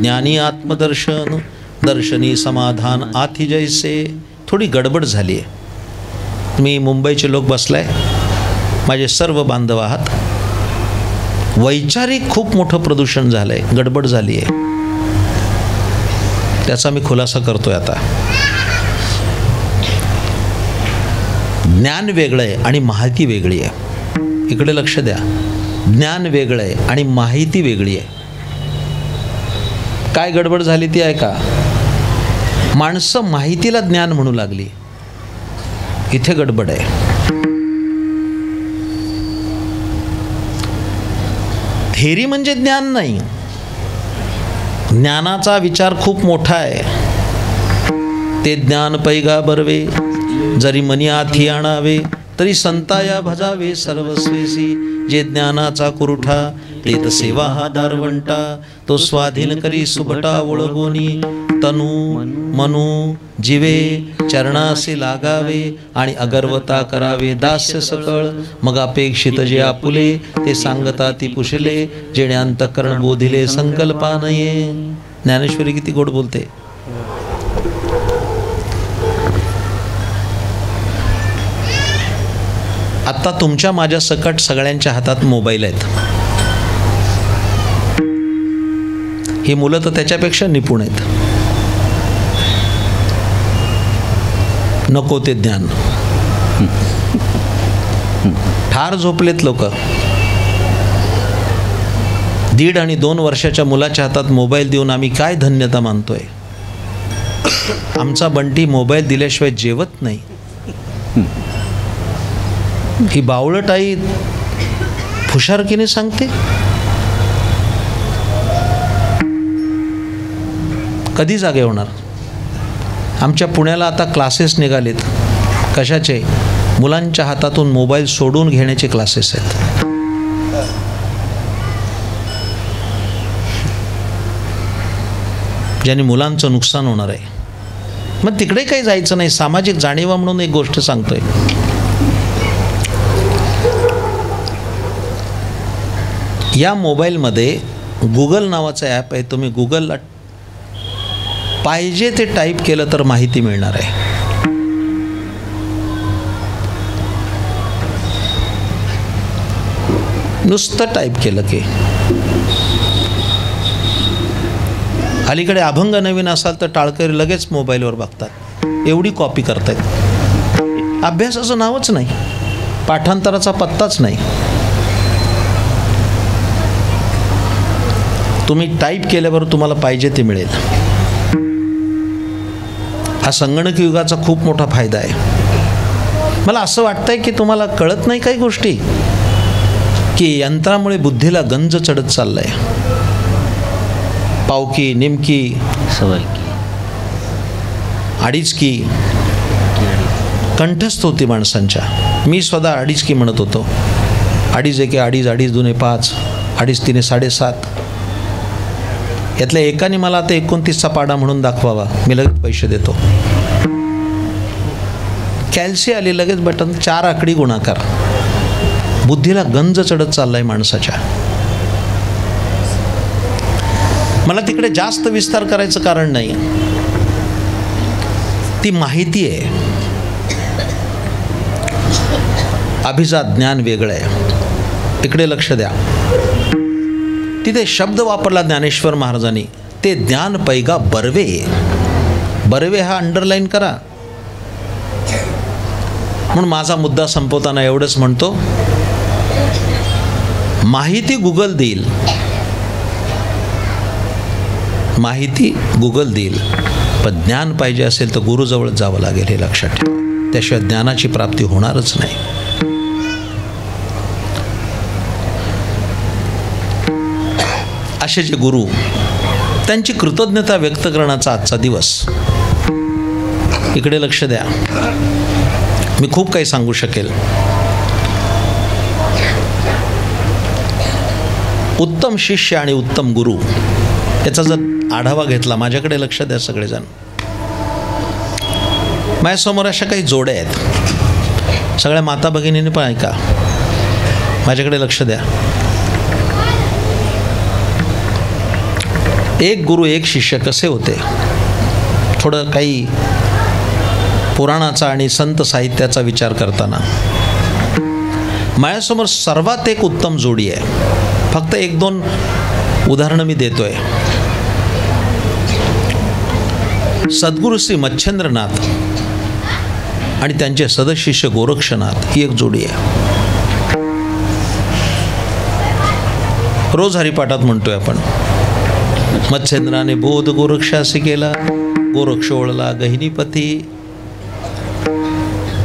Speaker 3: ज्ञानी आत्मदर्शन, दर्शनी समाधान आथी जैसे. थोडी गडबड झाली आहे. मी मुंबईचे लोक बसलाय, माझे सर्व बांधव आहात. वैचारिक खूप मोठं प्रदूषण झालं आहे, गडबड झाली आहे. त्याचा मी खुलासा करतोय आता. ज्ञान वेगळं आहे आणि माहिती वेगळी आहे. इकडे लक्ष द्या. ज्ञान वेगळं आहे आणि माहिती वेगळी आहे. काय गडबड झाली ती आहे का? माणसं माहितीला ज्ञान म्हणू लागली. इथे गडबड आहे. थेरी म्हणजे ज्ञान नाही. ज्ञानाचा विचार खूप मोठा आहे. ते ज्ञान पैगा बरवे, जरी मनी आथी आणावे, तरी संताया भजावे सर्वस्वेसी. जे ज्ञानाचा कुरुठा, तेत सेवा हा दारवंटा. तो स्वाधीन करी सुभटा ओळगोनी, तनू मनू जीवे चरणासे लागावे. आणि अगर्वता करावे दास्य सकळ. मग अपेक्षित जे आपुले, ते सांगता ती पुशले. जेणे अंतःकरण बोधिले संकल्पानये. ज्ञानेश्वरी किती गोड बोलते. आत्ता तुमच्या माझ्या सकट सगळ्यांच्या हातात मोबाईल आहेत. ही मुलं तर त्याच्यापेक्षा निपुण आहेत. नको ते ज्ञान. ठार झोपलेत लोक. 1.5 आणि 2 वर्षाच्या मुलाच्या हातात मोबाईल देऊन आम्ही काय धन्यता मानतोय. आमचा बंटी मोबाईल दिल्याशिवाय जेवत नाही. ही बावळट आई फुशारकीने सांगते. कधी जागे होणार? आमच्या पुण्याला आता क्लासेस निघालेत. कशाचे? मुलांच्या हातातून मोबाईल सोडून घेण्याचे क्लासेस आहेत. ज्याने मुलांचं नुकसान होणार आहे. मग तिकडे काही जायचं नाही. सामाजिक जाणीवा म्हणून एक गोष्ट सांगतोय. या मोबाईलमध्ये गुगल नावाचं ॲप आहे. तुम्ही गुगलला पाहिजे ते टाईप केलं तर माहिती मिळणार आहे. नुसतं टाईप केलं की. अलीकडे अभंग नवीन असाल तर टाळकरी लगेच मोबाईलवर बघतात. एवढी कॉपी करतायत. अभ्यासाचं नावच नाही, पाठांतराचा पत्ताच नाही. तुम्ही टाईप केल्यावर तुम्हाला पाहिजे ते मिळेल. हा संगणक युगाचा खूप मोठा फायदा आहे. मला असं वाटतंय की तुम्हाला कळत नाही काही गोष्टी, की यंत्रामुळे बुद्धीला गंज चढत चाललाय. पावकी, निमकी,
Speaker 2: सवयकी,
Speaker 3: अडीचकी कंठस्थ होती माणसांच्या. मी स्वतः अडीचकी म्हणत होतो. 2 एके 2, 2 दुने 5, 2 तिने 7.5. यातल्या एकाने मला आता 29चा पाडा म्हणून दाखवावा, मी लगेच पैसे देतो. कॅल्सी आली लगेच बटन, 4 आकडी गुणाकार. बुद्धीला गंज चढत चाललाय माणसाच्या. मला तिकडे जास्त विस्तार करायचं कारण नाही. ती माहिती आहे. अभिजात ज्ञान वेगळं आहे. इकडे लक्ष द्या. तिथे शब्द वापरला ज्ञानेश्वर महाराजांनी, ते ज्ञान पैगा बर्वे. बर्वे हा अंडरलाईन करा. म्हणून माझा मुद्दा संपवताना एवढंच म्हणतो, माहिती गुगल देईल, माहिती गुगल देईल, पण ज्ञान पाहिजे असेल तर गुरुजवळ जावं लागेल. हे लक्षात ठेवा. त्याशिवाय ज्ञानाची प्राप्ती होणारच नाही. असे जे गुरु, त्यांची कृतज्ञता व्यक्त करण्याचा आजचा दिवस. इकडे लक्ष द्या, मी खूप काही सांगू शकेल. उत्तम शिष्य आणि उत्तम गुरु याचा जर आढावा घेतला, माझ्याकडे लक्ष द्या सगळेजण. माझ्यासमोर अशा काही जोड्या आहेत, सगळ्या माता भगिनींनी पण ऐका, माझ्याकडे लक्ष द्या. एक गुरु एक शिष्य कसे होते, थोडं काही पुराणाचा आणि संत साहित्याचा विचार करताना माझ्यासमोर सर्वात एक उत्तम जोडी आहे. फक्त एक दोन उदाहरणं मी देतोय. सद्गुरू श्री मच्छिंद्रनाथ आणि त्यांचे सदशिष्य गोरक्षनाथ ही एक जोडी आहे. रोज हरिपाठात म्हणतोय आपण, मच्छिंद्राने बोध गोरक्षासी केला, गोरक्ष ओळला गहिनीपती.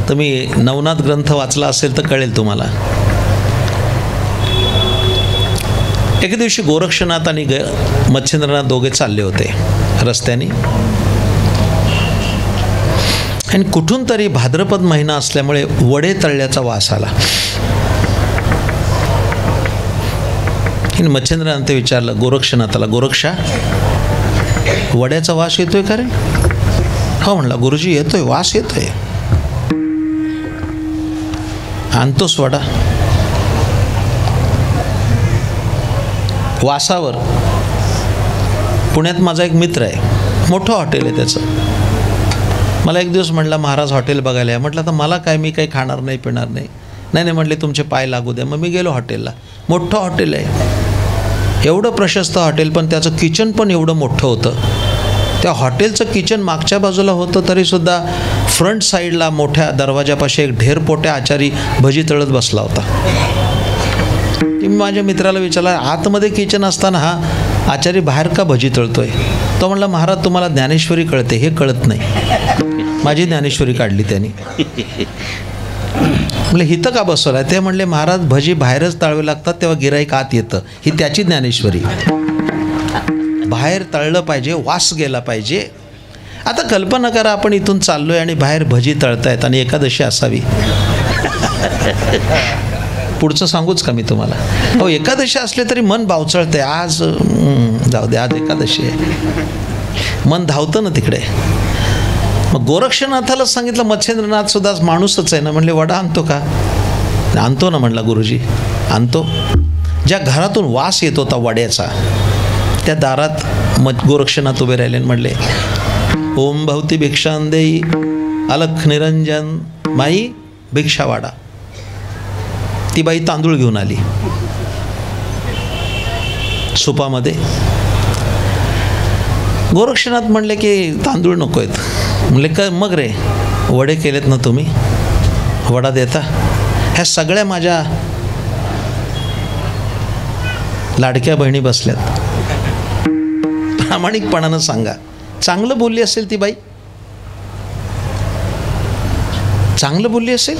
Speaker 3: तुम्ही नवनाथ ग्रंथ वाचला असेल तर कळेल तुम्हाला. एके दिवशी गोरक्षनाथ आणि मच्छिंद्रनाथ दोघे चालले होते रस्त्याने, आणि कुठून तरी भाद्रपद महिना असल्यामुळे वडे तळल्याचा वास आला. आणि मच्छिंद्रनाथ ते विचारलं गोरक्षनाथाला, गोरक्षा वड्याचा वास येतोय का रे? हो म्हणला, गुरुजी येतोय, वास येतोय. आणतोस वडा? वासावर पुण्यात माझा एक मित्र आहे, मोठं हॉटेल आहे त्याचं. मला एक दिवस म्हटला, महाराज हॉटेल बघायला आहे. म्हटलं तर मला काय, मी काही खाणार नाही पिणार नाही. नाही नाही म्हटले, तुमचे पाय लागू द्या. मग मी गेलो हॉटेलला. मोठं हॉटेल आहे, एवढं प्रशस्त हॉटेल, पण त्याचं किचन पण एवढं मोठं होतं. त्या हॉटेलचं किचन मागच्या बाजूला होतं, तरीसुद्धा फ्रंट साईडला मोठ्या दरवाजापाशी एक ढेरपोट्या आचारी भजी तळत बसला होता. मी माझ्या मित्राला विचारलं, आतमध्ये किचन असताना हा आचारी बाहेर का भजी तळतोय? तो म्हणला, महाराज तुम्हाला ज्ञानेश्वरी कळते, हे कळत नाही. माझी ज्ञानेश्वरी काढली त्यांनी. म्हणले हिथं का बसवलं आहे? ते म्हणले, महाराज भजी बाहेरच तळावे लागतात, तेव्हा गिराईक आत येतं. ही त्याची ज्ञानेश्वरी. बाहेर तळलं पाहिजे, वास गेला पाहिजे. आता कल्पना करा, आपण इथून चाललोय आणि बाहेर भजी तळतायत आणि एकादशी असावी. पुढचं सांगूच का मी तुम्हाला? हो, एकादशी असले तरी मन बावचळते. आज जाऊ दे, आज एकादशी आहे, मन धावतं ना तिकडे. मग गोरक्षनाथाला सांगितलं, मच्छिंद्रनाथ सुद्धा माणूसच आहे ना. म्हणले, वडा आणतो का? आणतो ना. म्हणला, गुरुजी आणतो. ज्या घरातून वास येत होता वड्याचा, त्या दारात गोरक्षनाथ उभे राहिले आणि म्हणले, ओम भवती भिक्षां देई अलख निरंजन माई भिक्षा वाडा. ती बाई तांदूळ घेऊन आली सुपामध्ये. गोरक्षनाथ म्हणले की तांदूळ नको आहेत. म्हणले का मग रे, वडे केलेत ना तुम्ही, वडा देता? ह्या सगळ्या माझ्या लाडक्या बहिणी बसल्यात, प्रामाणिकपणानं सांगा, चांगलं बोलली असेल ती बाई? चांगलं बोलली असेल?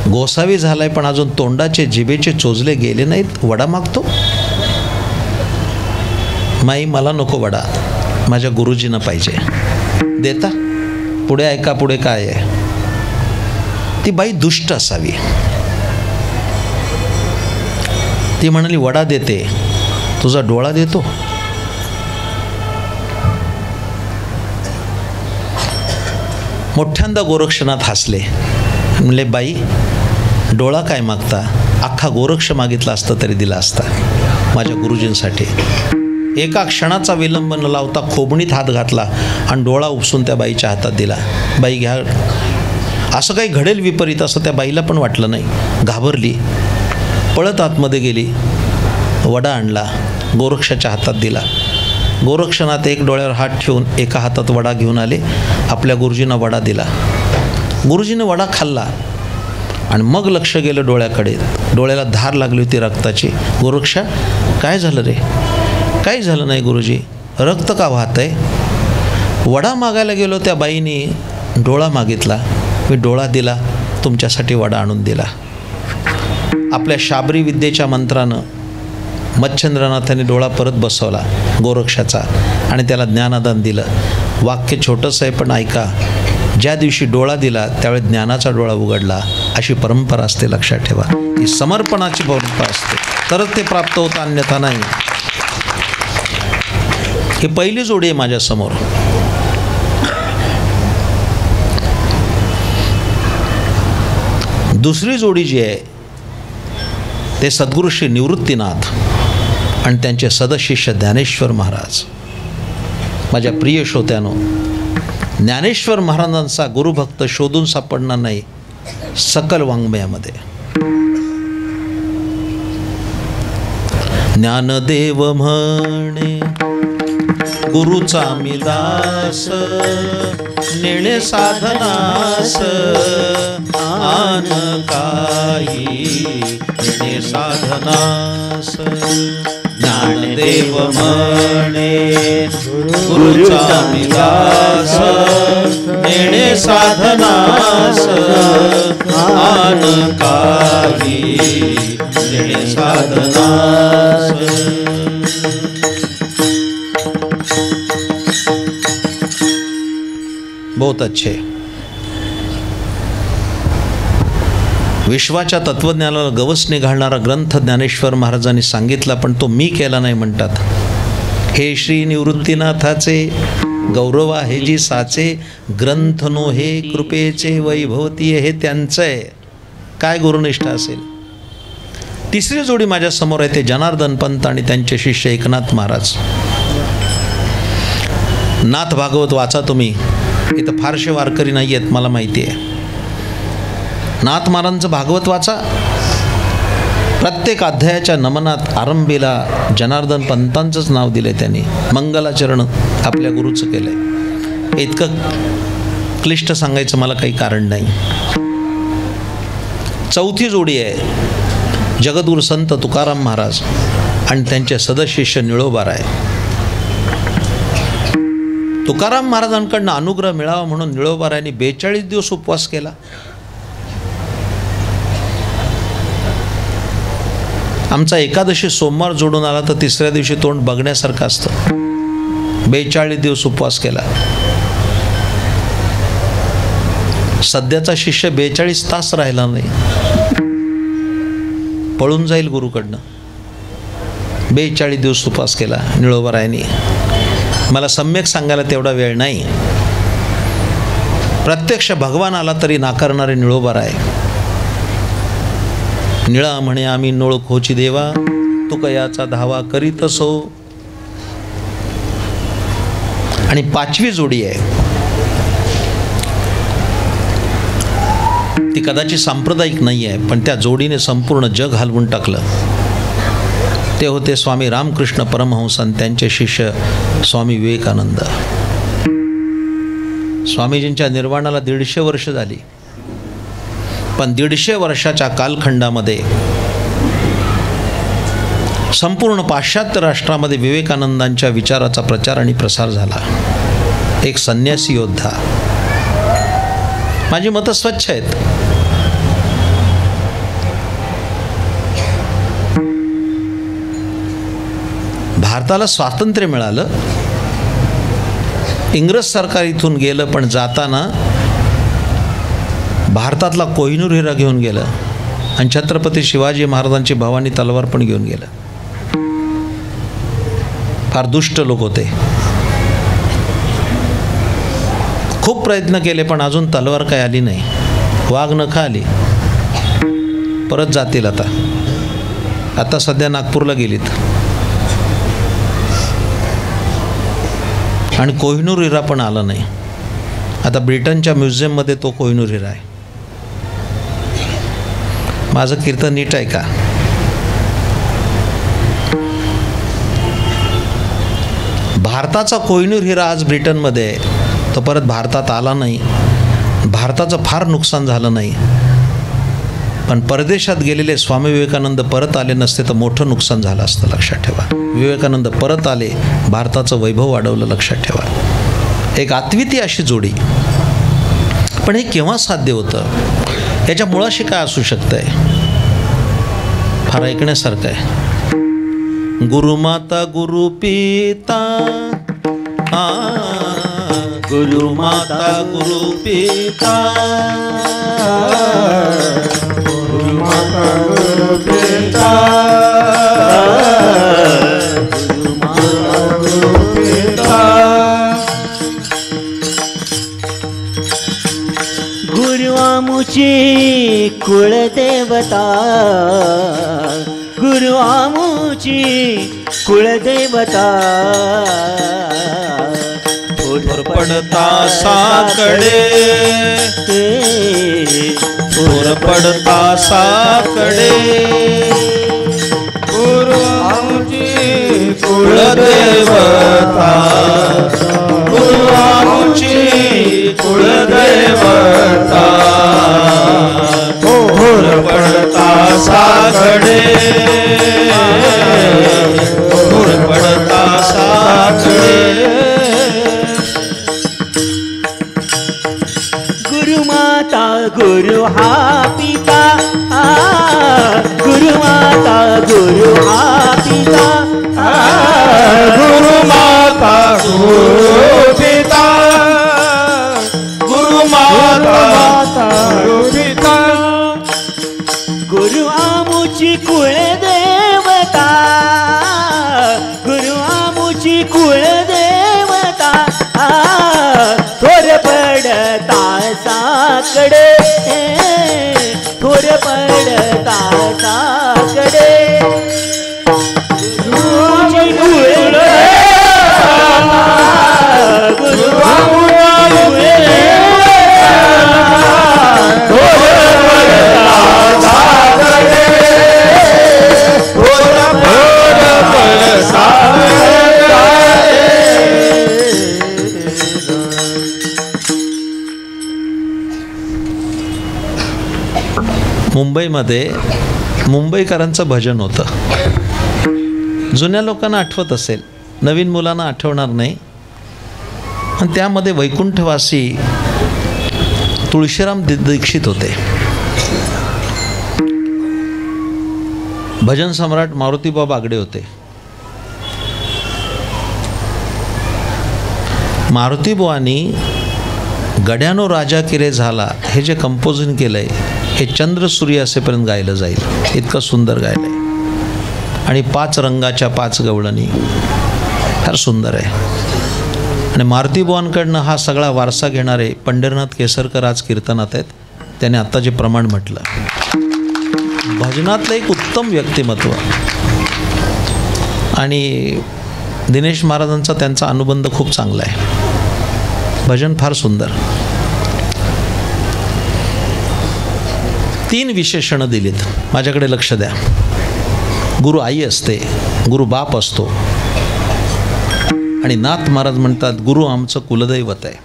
Speaker 3: गोसावी झालाय पण अजून तोंडाचे जिभेचे चोचले गेले नाहीत, वडा मागतो? माई मला नको वडा, माझ्या गुरुजींना पाहिजे. देता? पुढे ऐका, पुढे काय आहे. ती बाई दुष्ट असावी. ती म्हणाली, वडा देते, तुझा डोळा देतो. मोठ्यांदा गोरक्षनाथ हसले. म्हणले, बाई डोळा काय मागता, अख्खा गोरक्ष मागितला असता तरी दिला असता माझ्या गुरुजींसाठी. एका क्षणाचा विलंब न लावता खोबणीत हात घातला आणि डोळा उपसून त्या बाईच्या हातात दिला. बाई घ्या. असं काही घडेल विपरीत असं त्या बाईला पण वाटलं नाही. घाबरली, पळत आतमध्ये गेली, वडा आणला, गोरक्षाच्या हातात दिला. गोरक्षनाथ एक डोळ्यावर हात ठेवून एका हातात वडा घेऊन आले, आपल्या गुरुजींना वडा दिला. गुरुजीने वडा खाल्ला आणि मग लक्ष गेलं डोळ्याकडे. डोळ्याला धार लागली होती रक्ताची. गोरक्षा, काय झालं रे? काही झालं नाही गुरुजी. रक्त का वाहत आहे? वडा मागायला गेलो, त्या बाईने डोळा मागितला. मी डोळा दिला, तुमच्यासाठी वडा आणून दिला. आपल्या शाबरी विद्येच्या मंत्रानं मच्छिंद्रनाथांनी डोळा परत बसवला गोरक्षाचा आणि त्याला ज्ञानदान दिलं. वाक्य छोटंसं आहे पण ऐका, ज्या दिवशी डोळा दिला त्यावेळी ज्ञानाचा डोळा उघडला. अशी परंपरा असते, लक्षात ठेवा. ही समर्पणाची परंपरा असते, तरच ते प्राप्त होतं, अन्यथा नाही. ही पहिली जोडी आहे माझ्यासमोर. दुसरी जोडी जी आहे ते सद्गुरू श्री निवृत्तीनाथ आणि त्यांचे सदशिष्य ज्ञानेश्वर महाराज. माझ्या प्रिय श्रोत्यानो, ज्ञानेश्वर महाराजांचा गुरुभक्त शोधून सापडणार नाही सकल वाङ्मयामध्ये. ज्ञानदेव म्हणे गुरुचा मी दास, नेणे साधनास आन काही नेणे साधनास. ज्ञानदेव म्हणे गुरुचा मी दास, नेणे साधनास आन काही नेणे साधनास. बहुत अच्छे. विश्वाच्या तत्वज्ञानाला गवसणी घालणारा ग्रंथ ज्ञानेश्वर महाराजांनी सांगितला, पण तो मी केला नाही म्हणतात. हे श्री निवृत्तीनाथाचे गौरव आहे जी साचे, ग्रंथ नो हे कृपेचे वैभवती, हे त्यांचं आहे. काय गुरुनिष्ठा असेल. तिसरी जोडी माझ्यासमोर आहे ते जनार्दन पंत आणि त्यांचे शिष्य एकनाथ महाराज. नाथ भागवत वाचा तुम्ही. इथं फारसे वारकरी नाही आहेत मला माहिती आहे. नाथ महाराजांचं भागवत वाचा. प्रत्येक अध्यायाच्या नमनात आरंभीला जनार्दन पंतांचंच नाव दिले त्यांनी. मंगलाचरण आपल्या गुरुचं केलं आहे. इतकं क्लिष्ट सांगायचं मला काही कारण नाही. चौथी जोडी आहे जगद्गुरु संत तुकाराम महाराज आणि त्यांचे सदशिष्य निळोबाराय. तुकाराम महाराजांकडनं अनुग्रह मिळावा म्हणून निळोबारायांनी 42 दिवस उपवास केला. आमचा एकादशी सोमवार जोडून आला तर तिसऱ्या दिवशी तोंड बघण्यासारखं असतं. 42 दिवस उपवास केला. सध्याचा शिष्य 42 तास राहिला नाही, पळून जाईल गुरुकडनं. 42 दिवस उपवास केला निळोबारायांनी. मला सम्यक सांगायला तेवढा वेळ नाही. प्रत्यक्ष भगवान आला तरी नाकारणारे निळोबाराय. निळा म्हणे आम्ही नोळखोची देवा, तू कयाचा धावा करीत असो. आणि पाचवी जोडी आहे ती कदाचित सांप्रदायिक नाही आहे, पण त्या जोडीने संपूर्ण जग हलवून टाकलं. ते होते स्वामी रामकृष्ण परमहंस आणि त्यांचे शिष्य स्वामी विवेकानंद. स्वामीजींच्या निर्वाणाला 150 वर्ष झाली, पण 150 वर्षाच्या कालखंडामध्ये संपूर्ण पाश्चात्य राष्ट्रामध्ये विवेकानंदांच्या विचाराचा प्रचार आणि प्रसार झाला. एक संन्यासी योद्धा. माझी मतं स्वच्छ आहेत. भारताला स्वातंत्र्य मिळालं, इंग्रज सरकार इथून गेलं, पण जाताना भारतातला कोहिनूर हिरा घेऊन गेलं आणि छत्रपती शिवाजी महाराजांची भवानी तलवार पण घेऊन गेलं. फार दुष्ट लोक होते. खूप प्रयत्न केले पण अजून तलवार काय आली नाही. वाघ नखं आली. परत जातील आता सध्या नागपूरला गेलीत. आणि कोहिनूर हिरा पण आला नाही. आता ब्रिटनच्या म्युझियममध्ये तो कोहिनूर हिरा आहे. माझं कीर्तन नीट आहे का? भारताचा कोहिनूर हिरा आज ब्रिटनमध्ये आहे, तो परत भारतात आला नाही. भारताचं फार नुकसान झालं नाही, पण परदेशात गेलेले स्वामी विवेकानंद परत आले नसते तर मोठं नुकसान झालं असतं. लक्षात ठेवा. विवेकानंद परत आले, भारताचं वैभव वाढवलं. लक्षात ठेवा. एक अद्वितीय अशी जोडी. पण हे केव्हा साध्य होतं? याच्या मुळाशी काय असू शकतंय? फार ऐकण्यासारखं आहे. गुरुमाता गुरुपिता, गुरुमाता गुरुपिता,
Speaker 1: गुरुमाता गुरुपिता, गुरुमाता गुरुपिता.
Speaker 2: गुरु आमुची कुळदेवता, गुरु आमुची कुळदेवता.
Speaker 3: थोर पडता साकडे, थोर पडता साकडे,
Speaker 1: गुरु आमची कुळदेवता, गुरु आमची कुळदेवता.
Speaker 3: थोर पडता साकडे, थोर पडता साकडे.
Speaker 2: गुरुमाता गुरु हा पिता, गुरुमाता गुरु हा पिता.
Speaker 1: गुरुमाता गुरुपिता, गुरुमाता गुरुपिता.
Speaker 2: गुरु आमुची कुळदेवता, गुरु आमुची कुळदेवता. थोर पडता साकडे, थोर पडता साकडे. गुरुची कुळदेवता, गुरु आमुची कुळदेवता. थोर पडता साकडे, थोर पडता साकडे.
Speaker 3: मुंबईमध्ये मुंबईकरांचं भजन होतं. जुन्या लोकांना आठवत असेल, नवीन मुलांना आठवणार नाही. आणि त्यामध्ये वैकुंठवासी तुळशीराम दीक्षित होते. भजन सम्राट मारुतीबा बागडे होते. मारुतीबुवांनी गड्यानो राजा किरे झाला हे जे कंपोजिंग केलंय, हे चंद्र सूर्य असेपर्यंत गायलं जाईल, इतकं सुंदर गायलंय. आणि 5 रंगाच्या 5 गवळणी, फार सुंदर आहे. आणि मारुतीबुवांकडनं हा सगळा वारसा घेणारे पंढरीनाथ केसरकर आज कीर्तनात आहेत. त्याने आत्ता जे प्रमाण म्हटलं, भजनातलं एक उत्तम व्यक्तिमत्व. आणि दिनेश महाराजांचा त्यांचा अनुबंध खूप चांगला आहे. भजन फार सुंदर. 3 विशेषणं दिलीत. माझ्याकडे लक्ष द्या. गुरु आई असते, गुरु बाप असतो, आणि नाथ महाराज म्हणतात गुरु आमचं कुलदैवत आहे.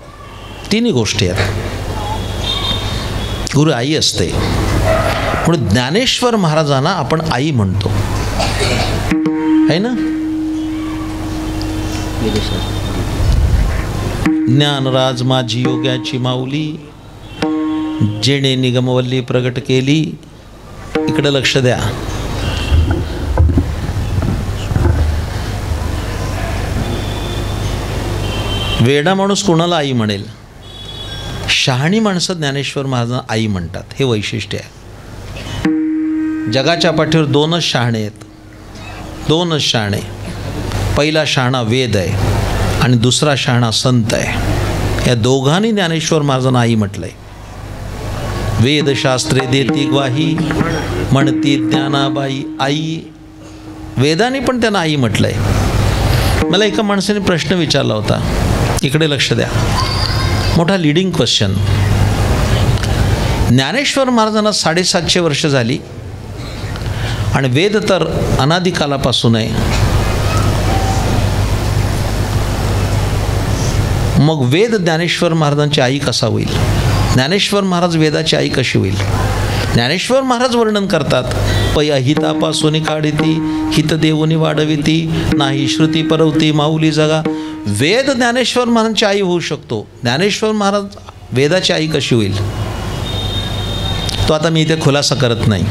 Speaker 3: 3 गोष्टी आहेत. गुरु आई असते म्हणून ज्ञानेश्वर महाराजांना आपण आई म्हणतो, आहे ना. ज्ञानराज माझी योग्याची माऊली, जेणे निगमवल्ली प्रगट केली. इकडे लक्ष द्या. वेडा माणूस कोणाला आई म्हणेल? शहाणी माणसं ज्ञानेश्वर महाराजांना आई म्हणतात. हे वैशिष्ट्य आहे. जगाच्या पाठीवर 2च शहाणे आहेत, 2च शहाणे. पहिला शहाणा वेद आहे आणि दुसरा शहाणा संत आहे. या दोघांनी ज्ञानेश्वर महाराजांना आई म्हटलंय. वेदशास्त्रे देती ग्वाही, म्हणती ज्ञानाबाई आई. वेदांनी पण त्यांना आई म्हटलंय. मला एका माणसाने प्रश्न विचारला होता, इकडे लक्ष द्या. मोठा लीडिंग क्वेश्चन. ज्ञानेश्वर महाराजांना 750 वर्ष झाली आणि वेद तर अनादिकालापासून आहे. मग वेद ज्ञानेश्वर महाराजांची आई कसा होईल? ज्ञानेश्वर महाराज वेदाची आई कशी होईल? ज्ञानेश्वर महाराज वर्णन करतात, पै अहितापासून काढिती, हित देवुनी वाढविती, नाही श्रुती परवती माऊली जगा. वेद ज्ञानेश्वर महाराजांची आई होऊ शकतो, ज्ञानेश्वर महाराज वेदाची आई कशी होईल तो आता मी इथे खुलासा करत नाही.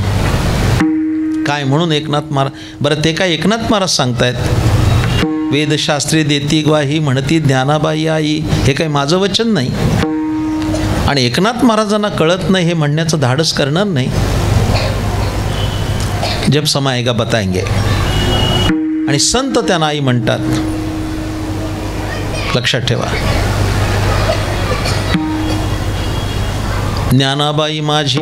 Speaker 3: काय म्हणून एकनाथ महाराज, बरं ते काय एकनाथ महाराज सांगतायत, वेदशास्त्री देती ग्वाही म्हणती ज्ञानाबाई आई, हे काही माझं वचन नाही. आणि एकनाथ महाराजांना कळत नाही हे म्हणण्याचं धाडस करणार नाही. जब समय आएगा बताएंगे. आणि संत त्यांना आई म्हणतात, लक्षात ठेवा. ज्ञानाबाई माझी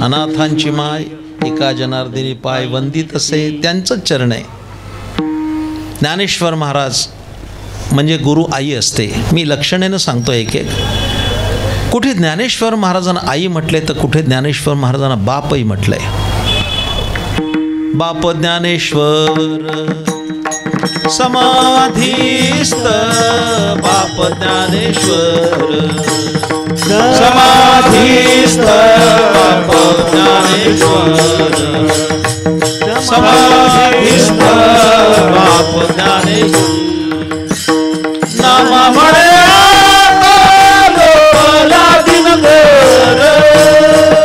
Speaker 3: अनाथांची माय, एका जनार्दनी पाय वंदित असे, त्यांचं चरण आहे. ज्ञानेश्वर महाराज म्हणजे गुरु आई असते. मी लक्षणेनं सांगतो एक एक. कुठे ज्ञानेश्वर महाराजांना आई म्हटले तर कुठे ज्ञानेश्वर महाराजांना बापही म्हटलंय. बाप ज्ञानेश्वर समाधीस्थ, बाप ज्ञानेश्वर समाधीस्थ, बाप ज्ञानेश्वर समाधीस्थ, बाप ज्ञानेश्वर. नामा म्हणे आता लोकला दिनभर,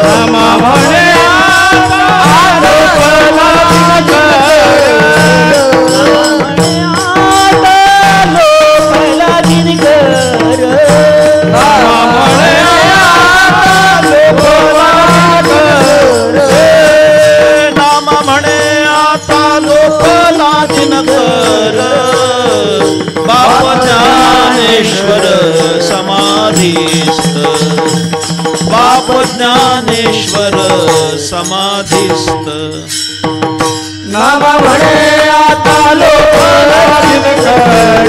Speaker 3: नामा म्हणे आता लोकला दिनभर, नामा म्हणे आता लोकला दिनभर, बाप ज्ञानेश्वर समाधीस्थ, बाप ज्ञानेश्वर समाधीस्थ.
Speaker 2: नामा म्हणे आता लोकला दिनभर,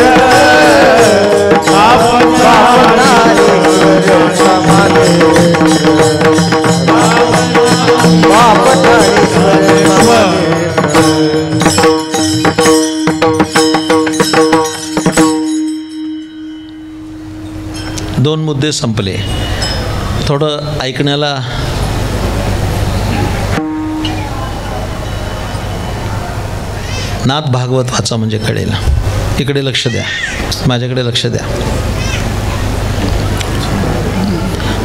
Speaker 2: बाप ज्ञानेश्वर समाधीस्थ, बाप ज्ञानेश्वर.
Speaker 3: दोन मुद्दे संपले. थोडं ऐकण्याला नाथ भागवत वाचा म्हणजे कळेल. इकडे लक्ष द्या, माझ्याकडे लक्ष द्या.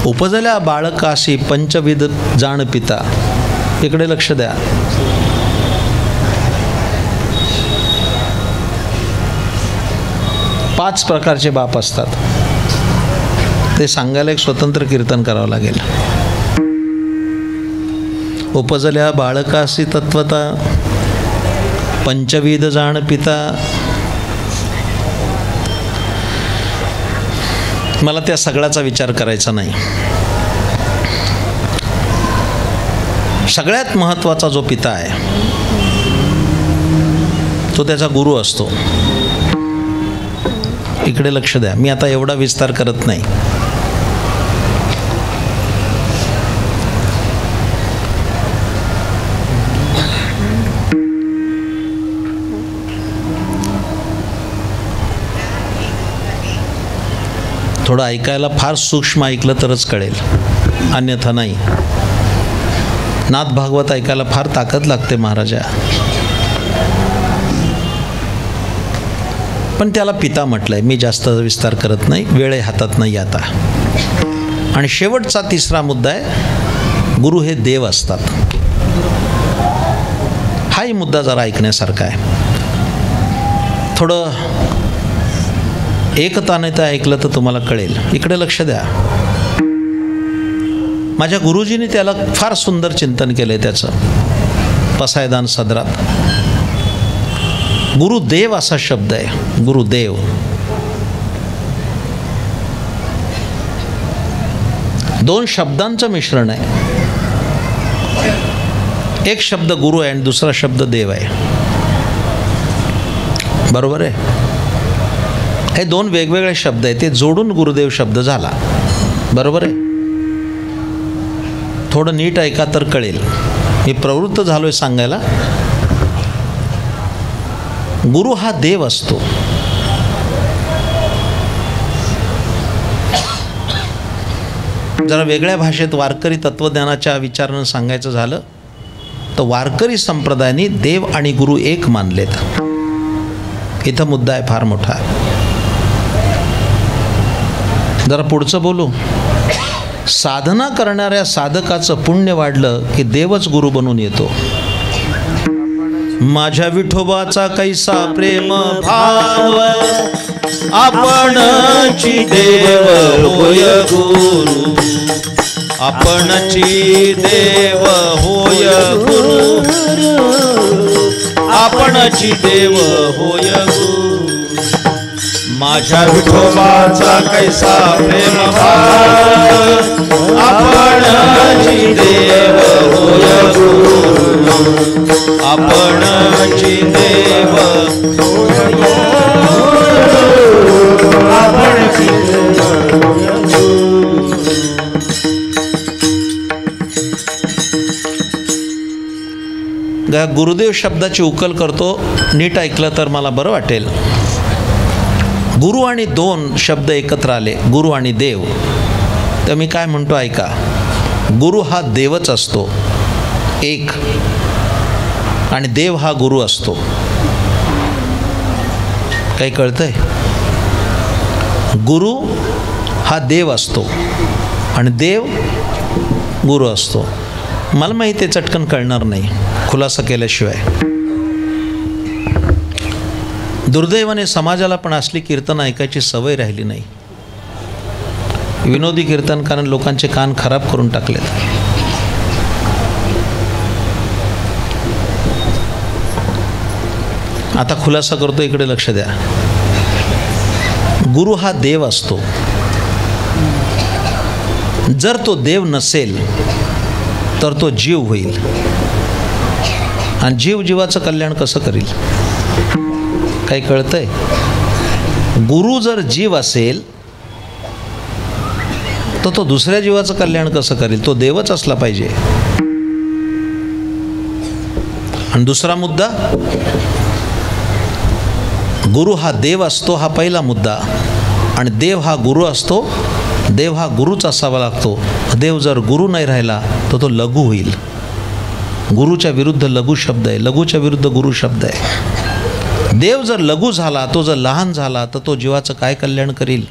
Speaker 3: उपजल्या बाळकाशी पंचविध जाण पिता, इकडे लक्ष द्या. पाच प्रकारचे बाप असतात. ते सांगायला एक स्वतंत्र कीर्तन करावं लागेल. उपजल्या बाळकासी तत्वता, पंचविध जाण पिता. मला त्या सगळ्याचा विचार करायचा नाही. सगळ्यात महत्त्वाचा जो पिता आहे तो त्याचा गुरु असतो. इकडे लक्ष द्या. मी आता एवढा विस्तार करत नाही. थोडं ऐकायला फार सूक्ष्म ऐकलं तरच कळेल, अन्यथा नाही. नाथ भागवत ऐकायला फार ताकद लागते महाराजा. पण त्याला पिता म्हटलंय. मी जास्त विस्तार करत नाही, वेळ हातात नाही आता. आणि शेवटचा तिसरा मुद्दा आहे, गुरु हे देव असतात. हाही मुद्दा जरा ऐकण्यासारखा आहे. थोडं एकताने ते ऐकलं तर तुम्हाला कळेल. इकडे लक्ष द्या. माझ्या गुरुजींनी त्याला फार सुंदर चिंतन केलंय त्याचं, पसायदान सदरात. गुरुदेव असा शब्द आहे. गुरुदेव दोन शब्दांचं मिश्रण आहे. एक शब्द गुरु आहे आणि दुसरा शब्द देव आहे. बरोबर आहे. हे दोन वेगवेगळे शब्द आहेत, ते जोडून गुरुदेव शब्द झाला. बरोबर आहे. थोडं नीट ऐका तर कळेल. मी प्रवृत्त झालोय सांगायला. गुरु हा देव असतो. जरा वेगळ्या भाषेत वारकरी तत्वज्ञानाच्या विचारानं सांगायचं झालं तर वारकरी संप्रदायाने देव आणि गुरु एक मानलेत. इथं मुद्दा आहे फार मोठा. जरा पुढचं बोलू. साधना करणाऱ्या साधकाचं पुण्य वाढलं की देवच गुरु बनून येतो. माझ्या विठोबाचा कैसा प्रेम भाव, आपणची देव होय गुरु, आपणची देव होय गुरु, आपणची देव होय गुरु. माझ्या विठोबाचा कैसा प्रेम भाव, आपणची देव होय गुरु, आपणची देव होय गुरु, आपणची देव होय. गुरुदेव शब्दाची उकल करतो, नीट ऐकलं तर मला बरं वाटेल. गुरु आणि दोन शब्द एकत्र आले, गुरु आणि देव. तर मी काय म्हणतो ऐका. गुरु हा देवच असतो एक, आणि देव हा गुरु असतो. काही कळतंय? गुरु हा देव असतो आणि देव गुरु असतो. मला माहिती आहे चटकन कळणार नाही खुलासा केल्याशिवाय. दुर्दैवाने समाजाला पण असली कीर्तन ऐकायची सवय राहिली नाही. विनोदी कीर्तनकारांनी लोकांचे कान खराब करून टाकलेत. आता खुलासा करतो, इकडे लक्ष द्या. गुरु हा देव असतो. जर तो देव नसेल तर तो जीव होईल, आणि जीव जीवाचं कल्याण कसं करील? काही कळतंय? गुरु जर जीव असेल तर तो दुसऱ्या जीवाचं कल्याण कसं करेल? तो देवच असला पाहिजे. आणि दुसरा मुद्दा, गुरु हा देव असतो, हा पहिला मुद्दा. आणि देव हा गुरु असतो, देव हा गुरुच असावा लागतो. देव जर गुरु नाही राहिला तर तो लघु होईल. गुरुच्या विरुद्ध लघु शब्द आहे, लघुच्या विरुद्ध गुरु शब्द आहे. देव जर लघु झाला, तो जर लहान झाला तर तो जीवाचं काय कल्याण करील?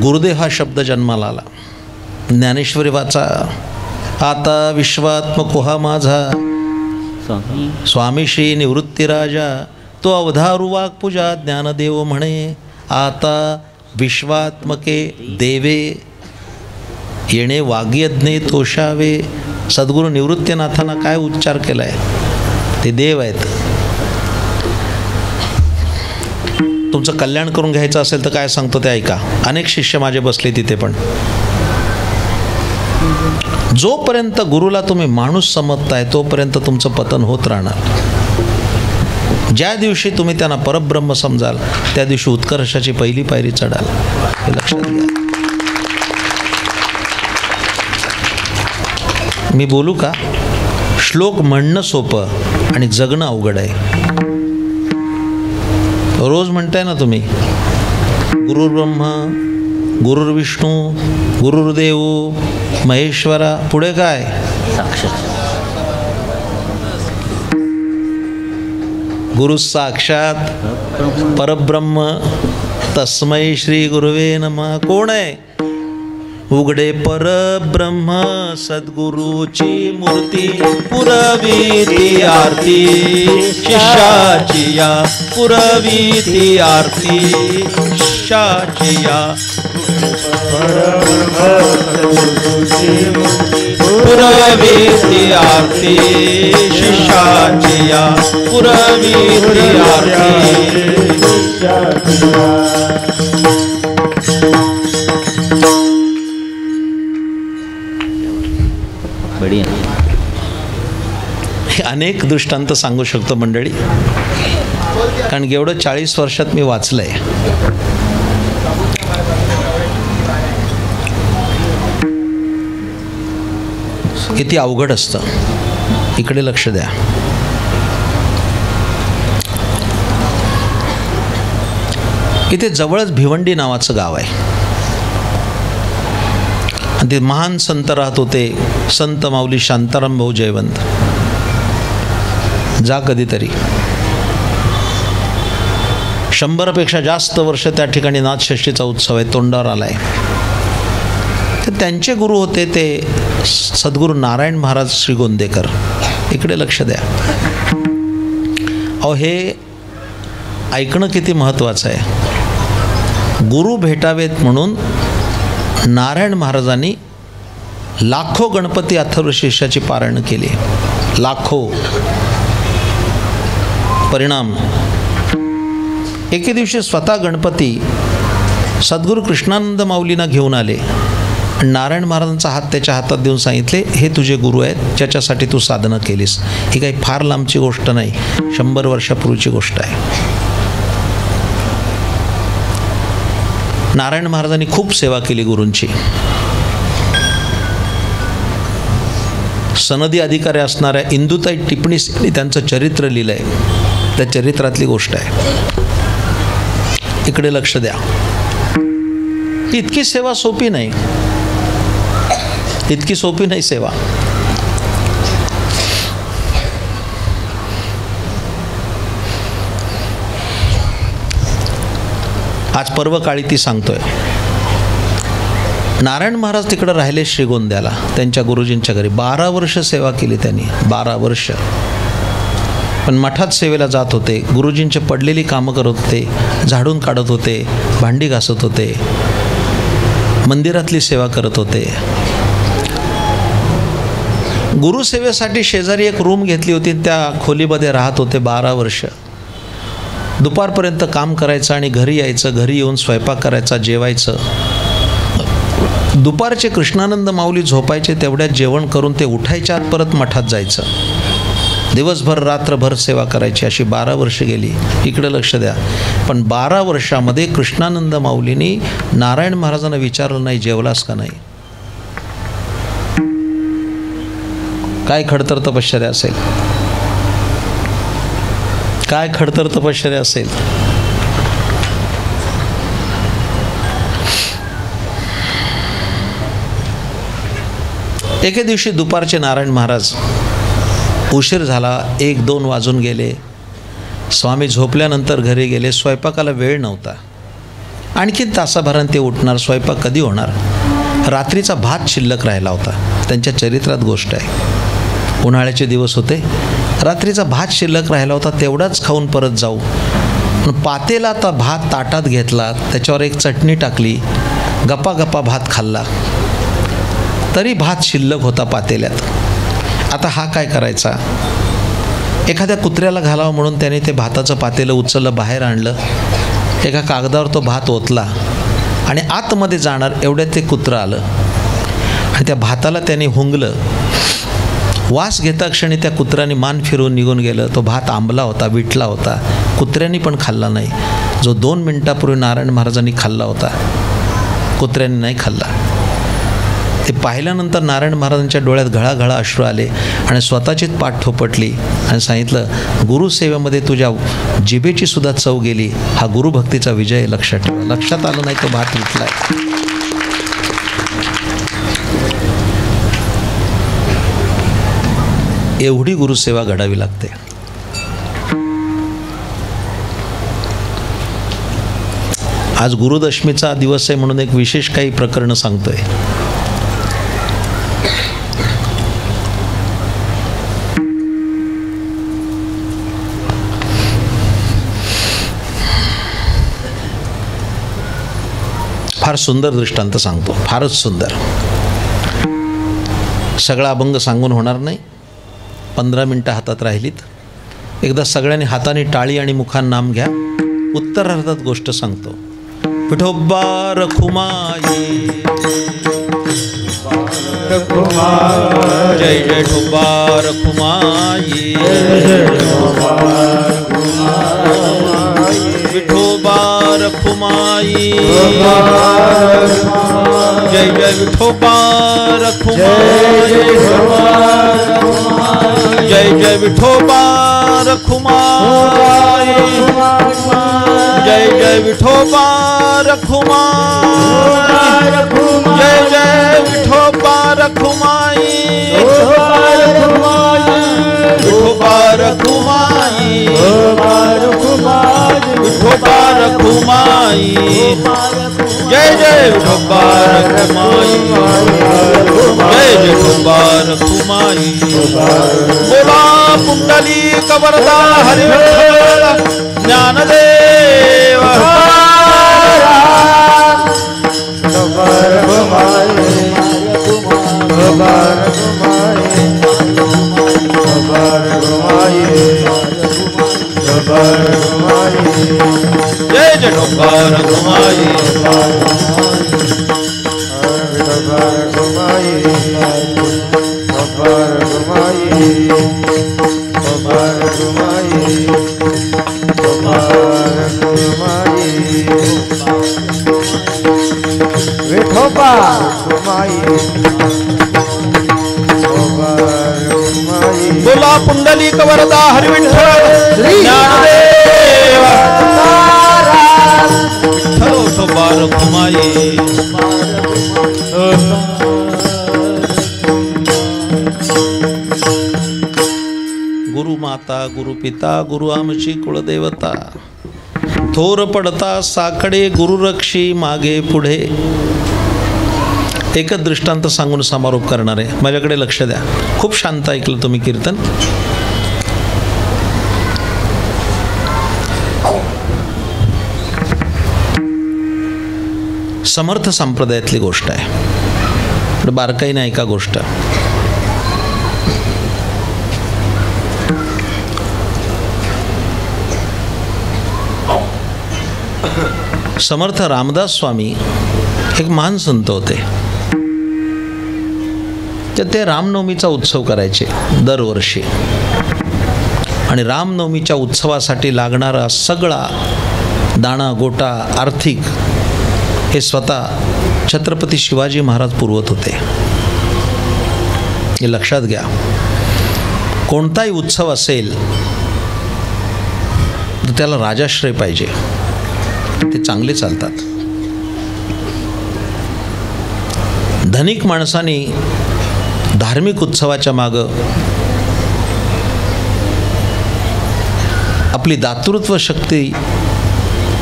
Speaker 3: गुरुदेव हा शब्द जन्माला आला. ज्ञानेश्वरी वाचा, आता विश्वात्मको हा माझा स्वामी श्री निवृत्तीराजा, तो अवधारू वाक्पूजा ज्ञानदेव म्हणे. आता विश्वात्मके देवे, येणे वाग्यज्ञे तोषावे. सद्गुरू निवृत्तीनाथांना काय उच्चार केला आहे? ते देव आहेत. तुमचं कल्याण करून घ्यायचं असेल तर काय सांगतो ते ऐका. अनेक शिष्य माझे बसले तिथे. पण जोपर्यंत गुरुला तुम्ही माणूस समजताय तोपर्यंत तुमचं पतन होत राहणार. ज्या दिवशी तुम्ही त्यांना परब्रह्म समजाल त्या दिवशी उत्कर्षाची पहिली पायरी चढाल. हे लक्षात घ्या. मी बोलू का? श्लोक म्हणणं सोपं आणि जगणं अवघड आहे. रोज म्हणताय ना तुम्ही, गुरुर्ब्रह्मा गुरुर्विष्णू गुरुर्देव महेश्वरा, पुढे काय?
Speaker 2: साक्षात
Speaker 3: गुरु साक्षात परब्रह्म तस्मै श्री गुरुवे नमः. कोण आहे? उघडे परब्रह्म सद्गुरूची मूर्ती, पुरवी ती आरती शिष्याची या, पुरवी ती आरती शिष्याची या. पुरवी ती आरती शिष्याची या, पुरवी ती आरती. हे अनेक दृष्टांत सांगू शकतो मंडळी, कारण एवढं 40 वर्षात मी वाचलंय. किती अवघड असतं. इकडे लक्ष द्या. इथे जवळच भिवंडी नावाचं गाव आहे. ते महान संत राहत होते, संत माऊली शांताराम भाऊ जयवंत. जा कधीतरी. 100पेक्षा जास्त वर्ष त्या ठिकाणी नाथषष्ठीचा उत्सव आहे, तोंडावर आला आहे. तर त्यांचे गुरु होते ते सद्गुरू नारायण महाराज श्रीगोंदेकर. इकडे लक्ष द्या. अहो, हे ऐकणं किती महत्त्वाचं आहे. गुरु भेटावेत म्हणून नारायण महाराजांनी लाखो गणपती अथर्वशीर्षाची पारायण केली, लाखो. परिणाम, एके दिवशी स्वतः गणपती सद्गुरू कृष्णानंद माऊलींना घेऊन आले. नारायण महाराजांचा हात त्याच्या हातात देऊन सांगितले, हे तुझे गुरु आहेत, ज्याच्यासाठी तू साधना केलीस. ही काही फार लांबची गोष्ट नाही, 100 वर्षापूर्वीची गोष्ट आहे. नारायण महाराजांनी खूप सेवा केली गुरूंची. सनदी अधिकारी असणाऱ्या इंदुताई टिपणीस यांनी त्यांचं चरित्र लिहिलं आहे. त्या चरित्रातली गोष्ट आहे. इकडे लक्ष द्या. इतकी सेवा सोपी नाही, इतकी सोपी नाही सेवा. आज पर्वकाळी ती सांगतोय. नारायण महाराज तिकडे राहिले श्रीगोंद्याला त्यांच्या गुरुजींच्या घरी. 12 वर्ष सेवा केली त्यांनी, 12 वर्ष. पण मठात सेवेला जात होते, गुरुजींची पडलेली कामं करत होते, झाडून काढत होते, भांडी घासत होते, मंदिरातली सेवा करत होते. गुरुसेवेसाठी शेजारी एक रूम घेतली होती, त्या खोलीमध्ये राहत होते 12 वर्ष. दुपारपर्यंत काम करायचं आणि घरी यायचं, घरी येऊन स्वयंपाक करायचा, जेवायचं. दुपारचे कृष्णानंद माऊली झोपायचे, तेवढ्यात जेवण करून ते उठायच्या आत परत मठात जायचं. दिवसभर रात्रभर सेवा करायची. अशी 12 वर्ष गेली. इकडे लक्ष द्या. पण 12 वर्षामध्ये कृष्णानंद माऊलींनी नारायण महाराजांना विचारलं नाही, जेवलास का नाही. काय खडतर तपश्चर्या असेल, काय खडतर तपश्चर्या असेल. एके दिवशी दुपारचे नारायण महाराज, उशीर झाला, 1-2 वाजून गेले. स्वामी झोपल्यानंतर घरी गेले. स्वयंपाकाला वेळ नव्हता. आणखी तासाभराने ते उठणार, स्वयंपाक कधी होणार. रात्रीचा भात शिल्लक राहिला होता. त्यांच्या चरित्रात गोष्ट आहे. उन्हाळ्याचे दिवस होते, रात्रीचा भात शिल्लक राहिला होता, तेवढाच खाऊन परत जाऊ. पातेला आता भात ताटात घेतला, त्याच्यावर एक चटणी टाकली, गप्पा गप्पा भात खाल्ला. तरी भात शिल्लक होता पातेल्यात. आता हा काय करायचा. एखाद्या कुत्र्याला घालावं म्हणून त्याने ते भाताचं पातेलं उचललं, बाहेर आणलं, एका कागदावर तो भात ओतला आणि आतमध्ये जाणार एवढ्यात ते कुत्रं आलं आणि त्या भाताला त्याने हुंगलं. वास घेता क्षणी त्या कुत्र्याने मान फिरवून निघून गेलं. तो भात आंबला होता, विटला होता. कुत्र्यांनी पण खाल्ला नाही. जो 2 मिनिटापूर्वी नारायण महाराजांनी खाल्ला होता, कुत्र्यांनी नाही खाल्ला. ते पाहिल्यानंतर नारायण महाराजांच्या डोळ्यात घळाघळा अश्रू आले आणि स्वतःचीच पाठ थोपटली आणि सांगितलं, गुरुसेवेमध्ये तुझ्या जिभेची सुद्धा चव गेली. हा गुरुभक्तीचा विजय लक्षात ठेवा. लक्षात आलं नाही तो भात विटलाय. एवढी गुरुसेवा घडावी लागते. आज गुरुदशमीचा दिवस आहे म्हणून एक विशेष काही प्रकरण सांगतोय. फार सुंदर दृष्टांत सांगतो, फारच सुंदर. सगळा अभंग सांगून होणार नाही, 15 मिनटं हातात राहिलीत. एकदा सगळ्यांनी हाताने टाळी आणि मुखान नाम घ्या. उत्तरार्धात गोष्ट सांगतो. विठोबा रखुमाई, जय जय ठोबा रखुमाई, विठोबा रखुमाई, जय जय विठोबा रखुमाई, जय जय विठोबा रखुमाई, जय जय विठोबा रखुमाई, जय जय विठोबा रखुमाई, विठोबा रखुमाई, विठोबा रखुमाई जय जय विठोबा रखुमाई जय जय विठोबा रखुमाई बोला पुंडली कवरदा हरि ज्ञानदेव जय जय विठोबा रखुमाई
Speaker 2: विठोबा
Speaker 3: बोला पुंडलिक वरदा हरि विठ्ठल ज्ञानदेव विठ्ठल विठोबा रखुमाई गुरु माता गुरु पिता गुरु आमची कुळदेवता थोर पडता साकडे गुरुरक्षी मागे पुढे. एकच दृष्टांत सांगून समारोप करणार आहे. माझ्याकडे लक्ष द्या. खूप शांत ऐकलं तुम्ही कीर्तन. समर्थ संप्रदायातली गोष्ट आहे. बारकाईने ऐका गोष्ट. समर्थ रामदास स्वामी एक महान संत होते. ते रामनवमीचा उत्सव करायचे दरवर्षी आणि रामनवमीच्या उत्सवासाठी लागणारा सगळा दाणा गोटा आर्थिक हे स्वतः छत्रपती शिवाजी महाराज पुरवत होते. हे लक्षात घ्या. कोणताही उत्सव असेल तर त्याला राजाश्रय पाहिजे. ते चांगले चालतात. धनिक माणसांनी धार्मिक उत्सवाच्या मागं आपली दातृत्व शक्ती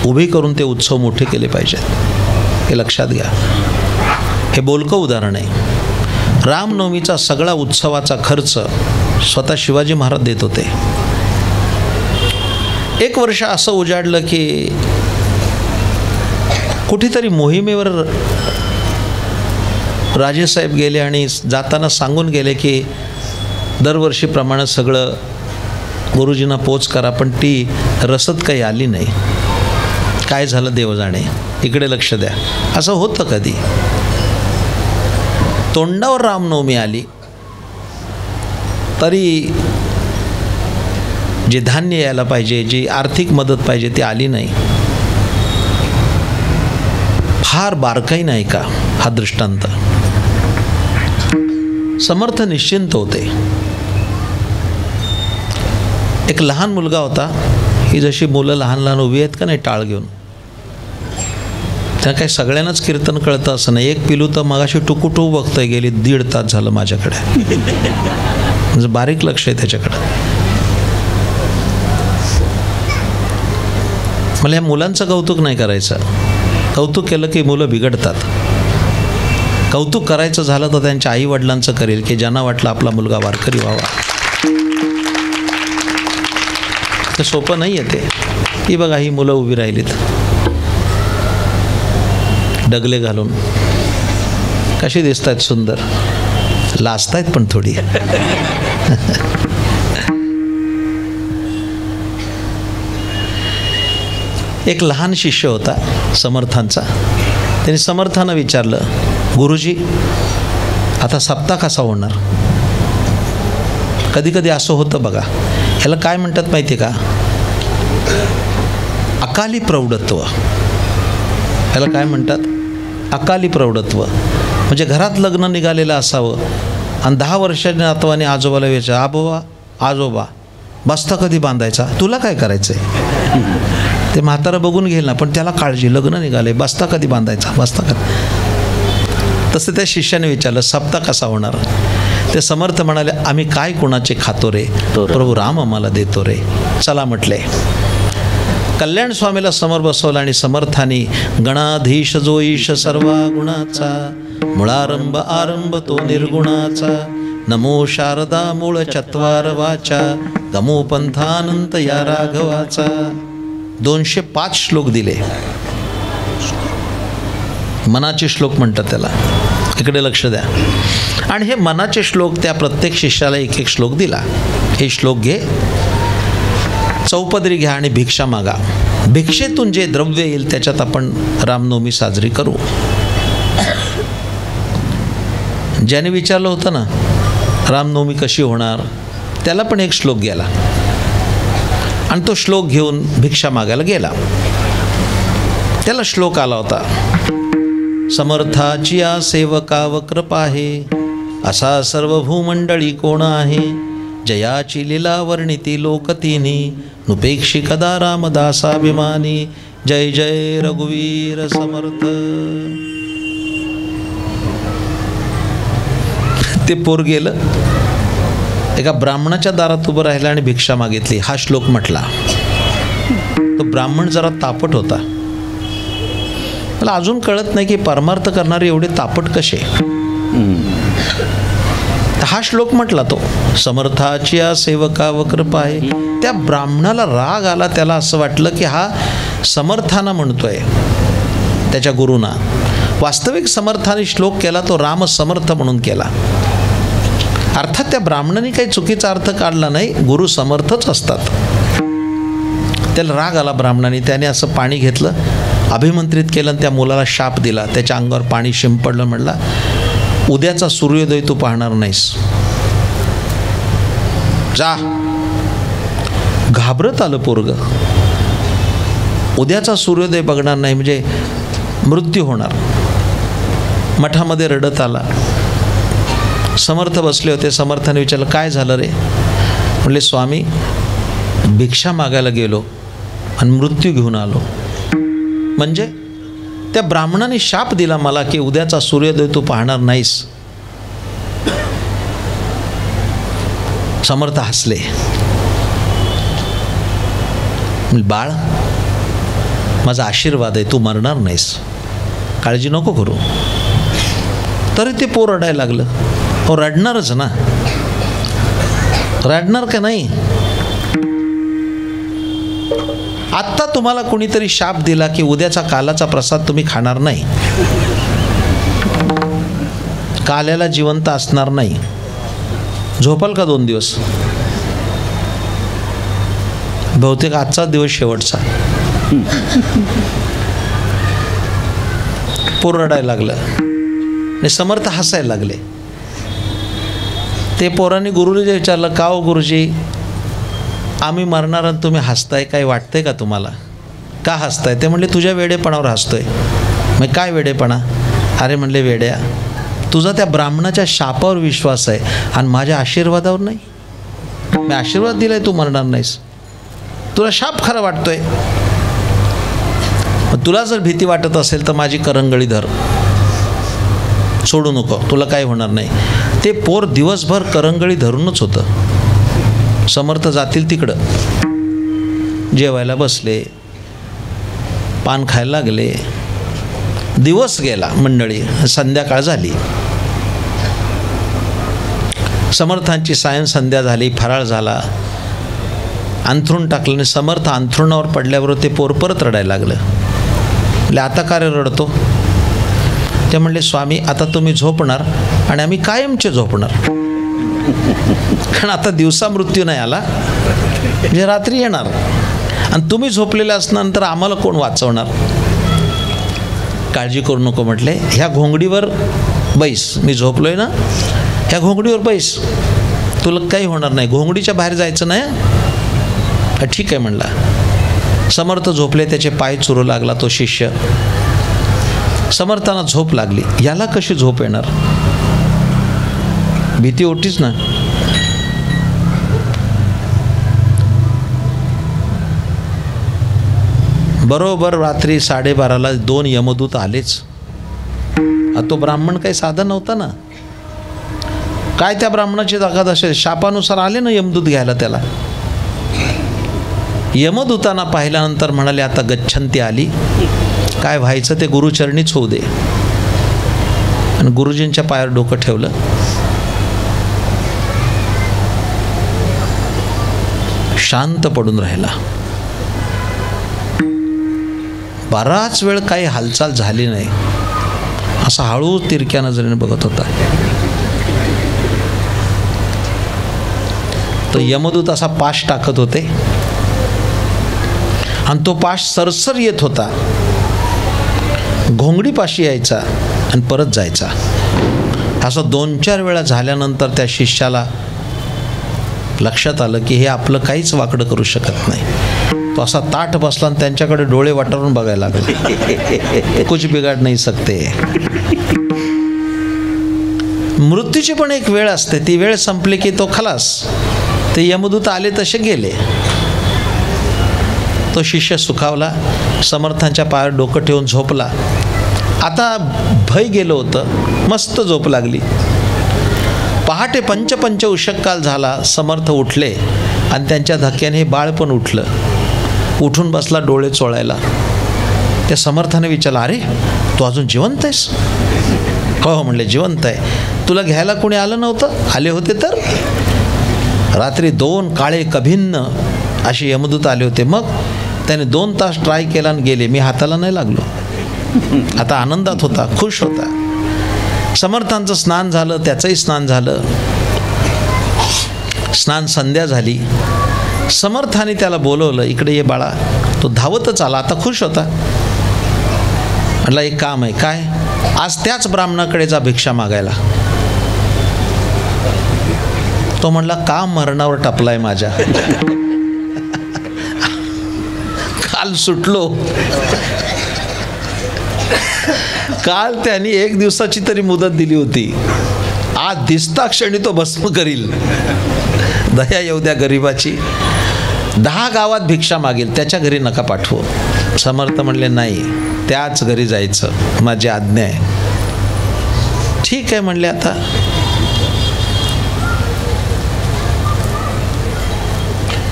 Speaker 3: उभी करून ते उत्सव मोठे केले पाहिजेत. हे लक्षात घ्या. हे बोलकं उदाहरण आहे. रामनवमीचा सगळा उत्सवाचा खर्च स्वतः शिवाजी महाराज देत होते. एक वर्ष असं उजाडलं की कुठेतरी मोहिमेवर राजेसाहेब गेले आणि जाताना सांगून गेले की दरवर्षीप्रमाणे सगळं गुरुजींना पोच करा, पण ती रसद काही आली नाही. काय झालं देव जाणे. इकडे लक्ष द्या. असं होतं कधी. तोंडावर रामनवमी आली तरी जे धान्य यायला पाहिजे, जी आर्थिक मदत पाहिजे ती आली नाही. फार बारकाईने ऐका हा दृष्टांत. समर्थ निश्चिंत होते. एक लहान मुलगा होता. ही जशी मुलं लहान लहान उभी आहेत का नाही टाळ घेऊन, त्या काही सगळ्यांनाच कीर्तन कळतं असं नाही. एक पिलू तर मगाशी टुकूटू बघतोय. गेली 1.5 तास झालं माझ्याकडे. म्हणजे बारीक लक्ष आहे त्याच्याकडं. मला या मुलांचं कौतुक नाही करायचं. कौतुक केलं की मुलं बिघडतात. कौतुक करायचं झालं तर त्यांच्या आई वडिलांचं करेल की ज्यांना वाटलं आपला मुलगा वारकरी व्हावा. ते सोपं नाही आहे ते. ही बघा ही मुलं उभी राहिलीत डगले घालून. कशी दिसत आहेत सुंदर. लाजतायत पण थोडी. एक लहान शिष्य होता समर्थांचा. त्यांनी समर्थानं विचारलं, गुरुजी आता सप्ताह कसा होणार. कधी कधी असं होतं बघा. ह्याला काय म्हणतात माहिती आहे का. अकाली प्रौढत्व. ह्याला काय म्हणतात. अकाली प्रौढत्व. म्हणजे घरात लग्न निघालेलं असावं आणि 10 वर्षाच्या नातवाने आजोबाला विचार, आबोबा आजोबा बस्ता कधी बांधायचा. तुला काय करायचं आहे. ते म्हातारं बघून घेईल ना, पण त्याला काळजी. लग्न निघाले, बस्ता कधी बांधायचा. बस्ता कधी. तसं त्या शिष्याने विचारलं, सप्ताह कसा होणार. ते समर्थ म्हणाले, आम्ही काय कोणाचे खातो रे, प्रभू राम आम्हाला देतो रे. चला म्हटले. कल्याण स्वामीला समोर बसवलं आणि समर्थानी गणाधीश जो ईश सर्वा गुणाचा, मुळारंभ आरंभ तो निर्गुणाचा, नमो शारदा मूळ चत्वार वाचा, गमो पंथानंत या राघवाचा. 205 श्लोक दिले. मनाचे श्लोक म्हणतात त्याला. इकडे लक्ष द्या. आणि हे मनाचे श्लोक त्या प्रत्येक शिष्याला एक एक श्लोक दिला. हे श्लोक घे, चौपदरी घ्या आणि भिक्षा मागा. भिक्षेतून जे द्रव्य येईल त्याच्यात आपण रामनवमी साजरी करू. ज्याने विचारलं होतं ना रामनवमी कशी होणार, त्याला पण एक श्लोक गेला आणि तो श्लोक घेऊन भिक्षा मागायला गेला. त्याला श्लोक आला होता, समर्थाची या सेवका वक्रपा आहे, असा सर्व भूमंडळी कोण आहे, जयाची लीला वर्णिती लोकतिनी, नुपेक्षी कदा रामदासाभिमानी, जय जय रघुवीर समर्थ. ते पोर गेलं, एका ब्राह्मणाच्या दारात उभं राहिलं आणि भिक्षा मागितली. हा श्लोक म्हटला. तो ब्राह्मण जरा तापट होता. मला अजून कळत नाही की परमार्थ करणारे एवढे तापट कसे. हा श्लोक म्हटला तो, समर्थाची या सेवका वक्रपा आहे. त्या ब्राह्मणाला राग आला. त्याला असं वाटलं की हा समर्थाना म्हणतोय, त्याच्या गुरुना. वास्तविक समर्थाने श्लोक केला तो राम समर्थ म्हणून केला. अर्थात त्या ब्राह्मणाने काही चुकीचा अर्थ काढला नाही, गुरु समर्थच असतात. त्याला राग आला ब्राह्मणाने. त्याने असं पाणी घेतलं, अभिमंत्रित केलं आणि त्या मुलाला शाप दिला. त्याच्या अंगावर पाणी शिंपडलं. म्हणला, उद्याचा सूर्योदय तू पाहणार नाहीस, जा. घाबरत आलं पोरग. उद्याचा सूर्योदय बघणार नाही म्हणजे मृत्यू होणार. मठामध्ये रडत आला. समर्थ बसले होते. समर्थाने विचारलं, काय झालं रे? म्हणले, स्वामी भिक्षा मागायला गेलो आणि मृत्यू घेऊन आलो. म्हणजे त्या ब्राह्मणाने शाप दिला मला की उद्याचा सूर्योदय तू पाहणार नाहीस. समर्थ हसले. बाळ, माझा आशीर्वाद आहे, तू मरणार नाहीस, काळजी नको करू. तरी ते पोर रडायला लागलं. हो, रडणारच ना, रडणार का नाही? आत्ता तुम्हाला कोणीतरी शाप दिला की उद्याचा कालाचा प्रसाद तुम्ही खाणार नाही, काल्याला जिवंत असणार नाही, झोपाल का 2 दिवस? बहुतेक आजचा दिवस शेवटचा. पोर रडायला लागलं आणि समर्थ हसायला लागले. ते पोरांनी गुरुजीला विचारलं, का हो गुरुजी, आम्ही मरणार आणि तुम्ही हसताय, काय वाटतंय का तुम्हाला? का हसताय? ते म्हणले, तुझ्या वेडेपणावर हसतोय. मग काय वेडेपणा? अरे म्हणले, वेड्या, तुझा त्या ब्राह्मणाच्या शापावर विश्वास आहे आणि माझ्या आशीर्वादावर नाही. मी आशीर्वाद दिलाय, तू मरणार नाहीस. तुला शाप खरा वाटतोय. तुला जर भीती वाटत असेल तर माझी करंगळी धर, सोडू नको, तुला काय होणार नाही. ते पोर दिवसभर करंगळी धरूनच होतं. समर्थ जातील तिकडं जेवायला बसले, पान खायला लागले. दिवस गेला मंडळी, संध्याकाळ झाली. समर्थांची सायं संध्या झाली, फराळ झाला, अंथरूण टाकलं आणि समर्थ अंथरुणावर पडल्यावर ते पोर परत रडायला लागलं. म्हणजे आता का रे रडतो? ते म्हणले, स्वामी आता तुम्ही झोपणार आणि आम्ही कायमचे झोपणार, कारण आता दिवसा मृत्यू नाही आला, म्हणजे रात्री येणार आणि तुम्ही झोपलेले असल्यानंतर आम्हाला कोण वाचवणार? काळजी करू नको म्हटले, ह्या घोंगडीवर बैस, मी झोपलोय ना, ह्या घोंगडीवर बैस, तुला काही होणार नाही, घोंगडीच्या बाहेर जायचं नाही. ठीक आहे म्हणला. समर्थ झोपले, त्याचे पाय चुरू लागला तो शिष्य. समर्थांना झोप लागली. याला कशी झोप येणार? भीती होतीच ना. बरोबर रात्री 12:30ला 2 यमदूत आलेच. तो ब्राह्मण काही साधा नव्हता ना. काय त्या ब्राह्मणाची ताकद असेल? शापानुसार आले ना यमदूत घ्यायला त्याला. यमदूतांना पाहिल्यानंतर म्हणाले, आता गच्छंती आली, काय व्हायचं ते गुरुचरणीच होऊ दे. आणि गुरुजींच्या पायावर डोकं ठेवलं. शांत पडून राहिला. बराच वेळ काही हालचाल झाली नाही. असा हळू तिरक्या नजरेने बघत होता. तो यमदूत असा पाश टाकत होते आणि तो पाश सरसर येत होता. घोंगडीपाशी यायचा आणि परत जायचा. असं 2-4 वेळा झाल्यानंतर त्या शिष्याला लक्षात आलं की हे आपलं काहीच वाकडं करू शकत नाही. तो असा ताठ बसला आणि त्यांच्याकडे डोळे वाटारून बघायला लागला. कुछ बिघाड नाही सकते. मृत्यूची पण एक वेळ असते. ती वेळ संपली की तो खलास. ते यमदूत आले तसे गेले. तो शिष्य सुखावला, समर्थांच्या पायावर डोकं ठेवून झोपला. आता भय गेलं होतं, मस्त झोप लागली. पहाटे पंच उषक काल झाला. समर्थ उठले आणि त्यांच्या धक्क्याने बाळ पण उठलं. उठून बसला डोळे चोळायला. त्या समर्थाने विचारलं, अरे तू अजून जिवंत आहेस? हो म्हणले, जिवंत आहे. तुला घ्यायला कोणी आलं नव्हतं? आले होते तर. रात्री 2 काळे कभिन्न असे यमदूत आले होते. मग त्याने 2 तास ट्राय केला आणि गेले. मी हाताला नाही लागलो. आता आनंदात होता, खुश होता. समर्थांचं स्नान झालं, त्याचंही स्नान झालं. स्नान संध्या झाली. समर्थाने त्याला बोलवलं, इकडे ये बाळा. तो धावतच आला. आता खुश होता. म्हटलं, एक काम आहे. काय? आज त्याच ब्राह्मणाकडे जा भिक्षा मागायला. तो म्हणला, काम मरणावर टपलाय माझ्या. काल सुटलो. काल त्यांनी 1 दिवसाची तरी मुदत दिली होती. आज दिसता क्षणी तो भस्म करील. दया येऊ द्या गरिबाची. 10 गावात भिक्षा मागेल, त्याच्या घरी नका पाठवू. समर्थ म्हणले, नाही, त्याच घरी जायचं, माझी आज्ञा आहे. ठीक आहे म्हणले. आता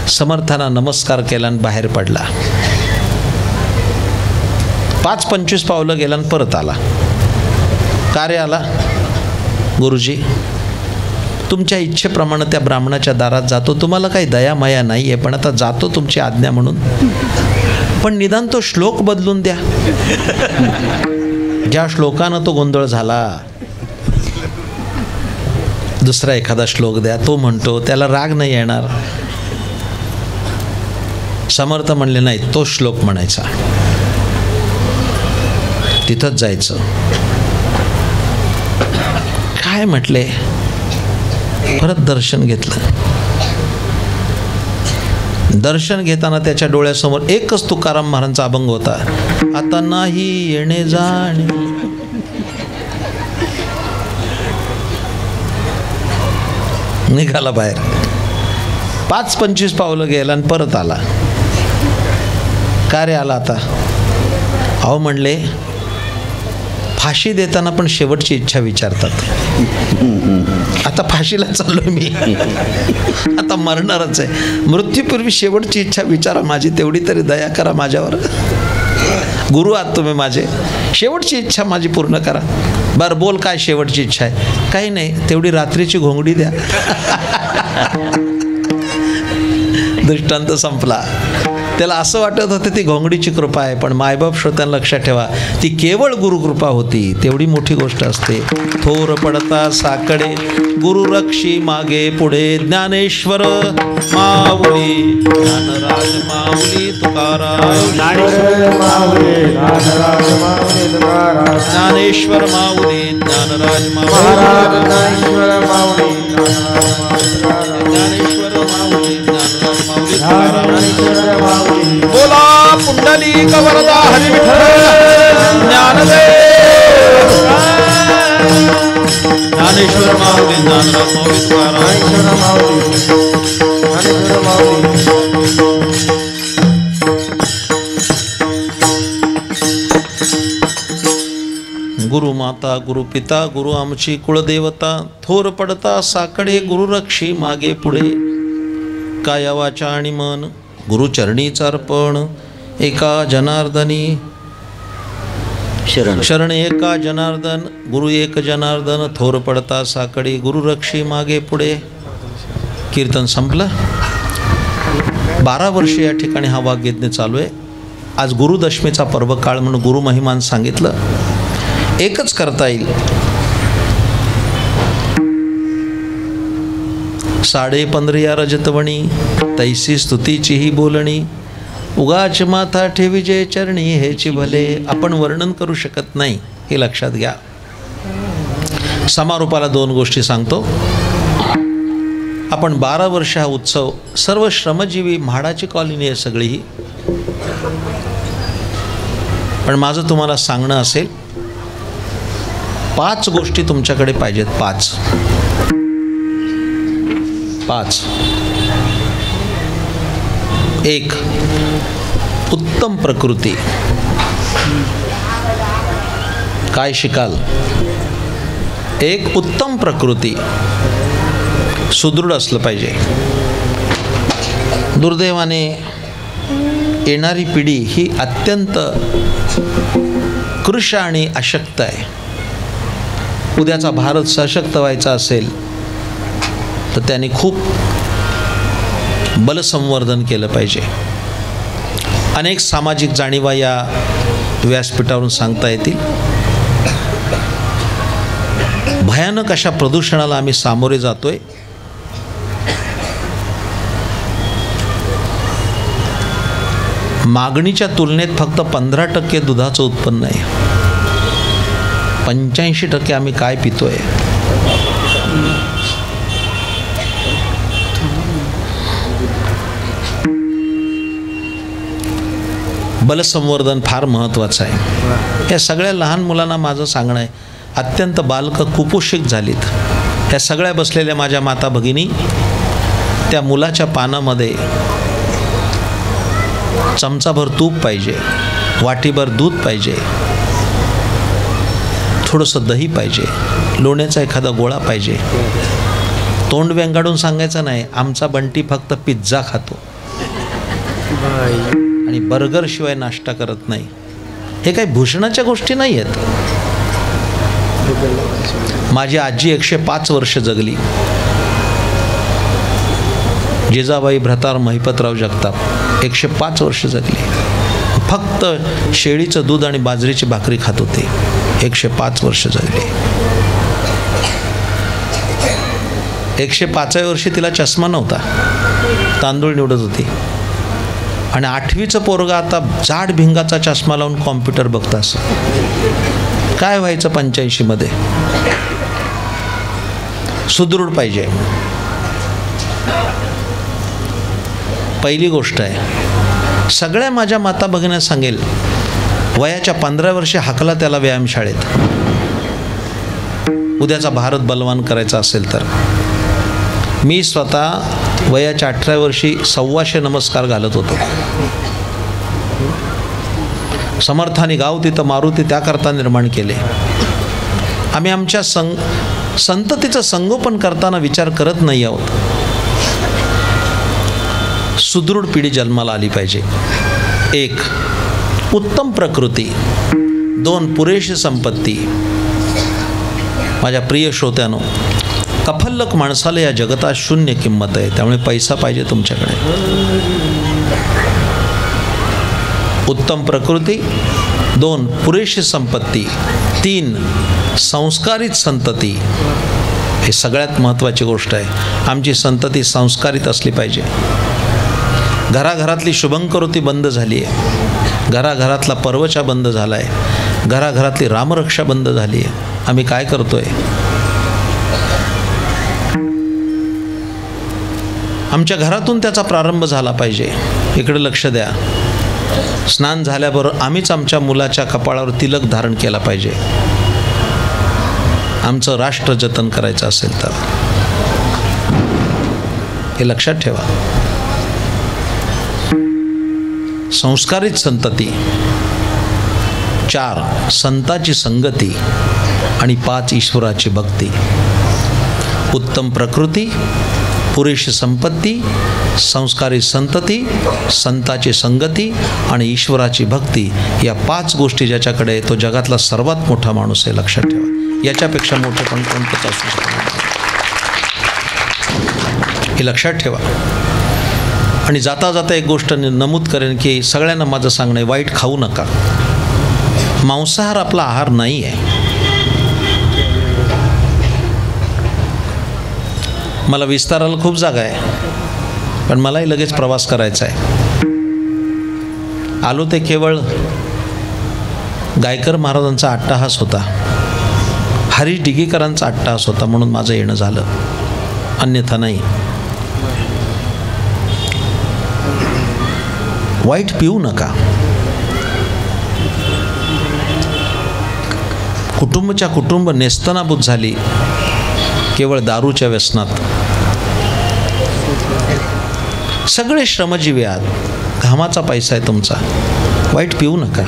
Speaker 3: समर्थांना नमस्कार केला आणि बाहेर पडला. 5-25 पावलं गेला आणि परत आला. का रे आला? गुरुजी, तुमच्या इच्छेप्रमाणे त्या ब्राह्मणाच्या दारात जातो. तुम्हाला काही दया माया नाही आहे, पण आता जातो तुमची आज्ञा म्हणून. पण निदान तो श्लोक बदलून द्या. ज्या श्लोकानं तो गोंधळ झाला, दुसरा एखादा श्लोक द्या. तो म्हणतो, त्याला राग नाही येणार. समर्थ म्हणले, नाही, तो श्लोक म्हणायचा, तिथंच जायचं. काय म्हटले? परत दर्शन घेतलं. दर्शन घेताना त्याच्या डोळ्यासमोर एकच तुकाराम महाराजांचा अभंग होता, आता नाही येणे जाणे. निघाला बाहेर. 5-25 पावलं गेला आणि परत आला. का रे आला आता? अहो म्हणले, फाशी देताना पण शेवटची इच्छा विचारतात. आता फाशीला चाललो मी, आता मरणारच आहे. मृत्यूपूर्वी शेवटची इच्छा विचारा माझी, तेवढी तरी दया करा माझ्यावर. गुरु आहात तुम्ही माझे, शेवटची इच्छा माझी पूर्ण करा. बरं बोल, काय शेवटची इच्छा आहे? काही नाही, तेवढी रात्रीची घोंगडी द्या. दृष्टांत संपला. त्याला असं वाटत होतं ती घोंगडीची कृपा आहे, पण मायबाप श्रोत्यांना लक्षात ठेवा, ती केवळ गुरुकृपा होती. तेवढी मोठी गोष्ट असते. थोर पडता साकडे गुरु रक्षी मागे पुढे, ज्ञानेश्वर माऊली ज्ञानराज माऊली तुकाराम. ज्ञानेश्वर माऊली ज्ञानराज माऊली तुकाराम. ज्ञानेश्वर माऊली ज्ञानराज माऊली. ज्ञानेश्वर माऊली बोला पुंडलिक वरदा हरी विठ्ठल ज्ञानदेव. ज्ञानेश्वर माऊली ज्ञानराज माऊली तुकाराम. गुरु माता गुरु पिता गुरु आमची कुळदेवता, थोर पडता साकडे गुरु रक्षी मागे पुढे, काया वाचा आणि मन गुरुचरणीचं अर्पण एका जनार्दनी शरण एका जनार्दन गुरु एक जनार्दन थोर पडता साकडे गुरु रक्षी मागे पुढे. कीर्तन संपलं. 12 वर्ष या ठिकाणी हा वाग्यज्ञ चालू आहे. आज गुरुदशमीचा पर्व काळ म्हणून गुरुमहिमान सांगितलं. एकच करता येईल, 15.5 रजतवणी तैसी स्तुतीची ही बोलणी उगाच माथा ठेवी जे चरणी हेची भले. आपण वर्णन करू शकत नाही, हे लक्षात घ्या. समारोपाला 2 गोष्टी सांगतो. आपण 12 वर्ष हा उत्सव, सर्व श्रमजीवी म्हाडाची कॉलनी आहे सगळी ही. पण माझं तुम्हाला सांगणं असेल, 5 गोष्टी तुमच्याकडे पाहिजेत. 5 1. उत्तम प्रकृती. काय शिकाल? 1. उत्तम प्रकृती, सुदृढ असलं पाहिजे. दुर्दैवाने येणारी पिढी ही अत्यंत कृश आणि अशक्त आहे. उद्याचा भारत सशक्त व्हायचा असेल तर त्यांनी खूप बलसंवर्धन केलं पाहिजे. अनेक सामाजिक जाणीवा या व्यासपीठावरून सांगता येतील. भयानक अशा प्रदूषणाला आम्ही सामोरे जातोय. मागणीच्या तुलनेत फक्त 15% दुधाचं उत्पन्न आहे. 85% आम्ही काय पितोय. बलसंवर्धन फार महत्त्वाचं आहे. या सगळ्या लहान मुलांना माझं सांगणं आहे, अत्यंत बालकं कुपोषित झालीत. ह्या सगळ्या बसलेल्या माझ्या माता भगिनी, त्या मुलाच्या पानामध्ये चमचाभर तूप पाहिजे, वाटीभर दूध पाहिजे, थोडंसं दही पाहिजे, लोण्याचा एखादा गोळा पाहिजे. तोंड वेंगाडून सांगायचं नाही, आमचा बंटी फक्त पिझ्झा खातो आणि बर्गरशिवाय नाश्ता करत नाही. हे काही भूषणाच्या गोष्टी नाही आहेत. माझी आजी 105 वर्ष जगली. जिजाबाई भ्रतार महिपतराव जगताप 105 वर्ष जगली. फक्त शेळीचं दूध आणि बाजरीची भाकरी खात होते. 105 वर्ष जगले. 105व्या वर्षी तिला चष्मा नव्हता, तांदूळ निवडत होती. आणि 8वीचं पोरगं आता जाड भिंगाचा चष्मा लावून कॉम्प्युटर बघतं. असं काय व्हायचं 85मध्ये? सुदृढ पाहिजे. पहिली गोष्ट आहे, सगळ्या माझ्या माता भगिनींना सांगेल, वयाच्या 15 वर्षे हाकला त्याला व्यायामशाळेत. उद्याचा भारत बलवान करायचा असेल तर. मी स्वतः वयाच्या 18 वर्षी 125 नमस्कार घालत होतो. समर्थाने गाव तिथं मारुती त्याकरता निर्माण केले. आम्ही आमच्या संततीचं संगोपन करताना विचार करत नाही आहोत. सुदृढ पिढी जन्माला आली पाहिजे. 1. उत्तम प्रकृती. 2. पुरेशी संपत्ती. माझ्या प्रिय श्रोत्यानो, कफल्लक माणसाला या जगतात शून्य किंमत आहे. त्यामुळे पैसा पाहिजे तुमच्याकडे. उत्तम प्रकृती. 2. पुरेशी संपत्ती. 3. संस्कारित संतती. हे सगळ्यात महत्त्वाची गोष्ट आहे. आमची संतती संस्कारित असली पाहिजे. घराघरातली शुभंकरोती बंद झाली आहे. घराघरातला पर्वचा बंद झाला आहे. घराघरातली रामरक्षा बंद झाली आहे. आम्ही काय करतोय? आमच्या घरातून त्याचा प्रारंभ झाला पाहिजे. इकडे लक्ष द्या. स्नान झाल्याबरोबर आम्हीच आमच्या मुलाच्या कपाळावर तिलक धारण केला पाहिजे. आमचं राष्ट्र जतन करायचं असेल तर हे लक्षात ठेवा. संस्कारित संतती. 4. संताची संगती. आणि 5. ईश्वराची भक्ती. उत्तम प्रकृती, पुरेशी संपत्ती, संस्कारी संतती, संताची संगती आणि ईश्वराची भक्ती, या 5 गोष्टी ज्याच्याकडे आहे तो जगातला सर्वात मोठा माणूस आहे. लक्षात ठेवा, याच्यापेक्षा मोठं पण कोणतंच असू शकत नाही. हे लक्षात ठेवा. आणि जाता जाता एक गोष्ट नमूद करेन की सगळ्यांना माझं सांगणं आहे, वाईट खाऊ नका. मांसाहार आपला आहार नाही आहे. मला विस्ताराला खूप जागा आहे, पण मलाही लगेच प्रवास करायचा आहे. आलो ते केवळ गायकर महाराजांचा अट्टहास होता, हरीश डिगेकरांचा अट्टहास होता म्हणून माझं येणं झालं, अन्यथा नाही. वाईट पिऊ नका. कुटुंबच्या कुटुंब नेस्तनाबूत झाली केवळ दारूच्या व्यसनात. सगळे श्रमजीवी आहात, घामाचा पैसा आहे तुमचा, वाईट पिऊ नका.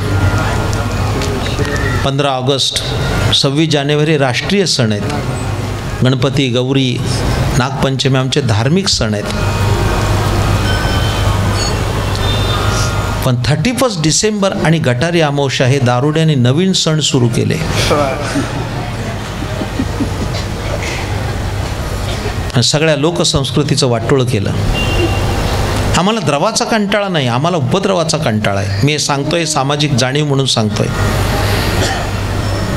Speaker 3: 15 ऑगस्ट 26 जानेवारी राष्ट्रीय सण आहेत. गणपती, गौरी, नागपंचमी आमचे धार्मिक सण आहेत. पण 31 डिसेंबर आणि गटारी अमावस्या हे दारुड्याने नवीन सण सुरू केले. सगळ्या लोकसंस्कृतीचं वाटोळं केलं. आम्हाला द्रवाचा कंटाळा नाही, आम्हाला उपद्रवाचा कंटाळा आहे. मी सांगतोय सामाजिक जाणीव म्हणून सांगतोय.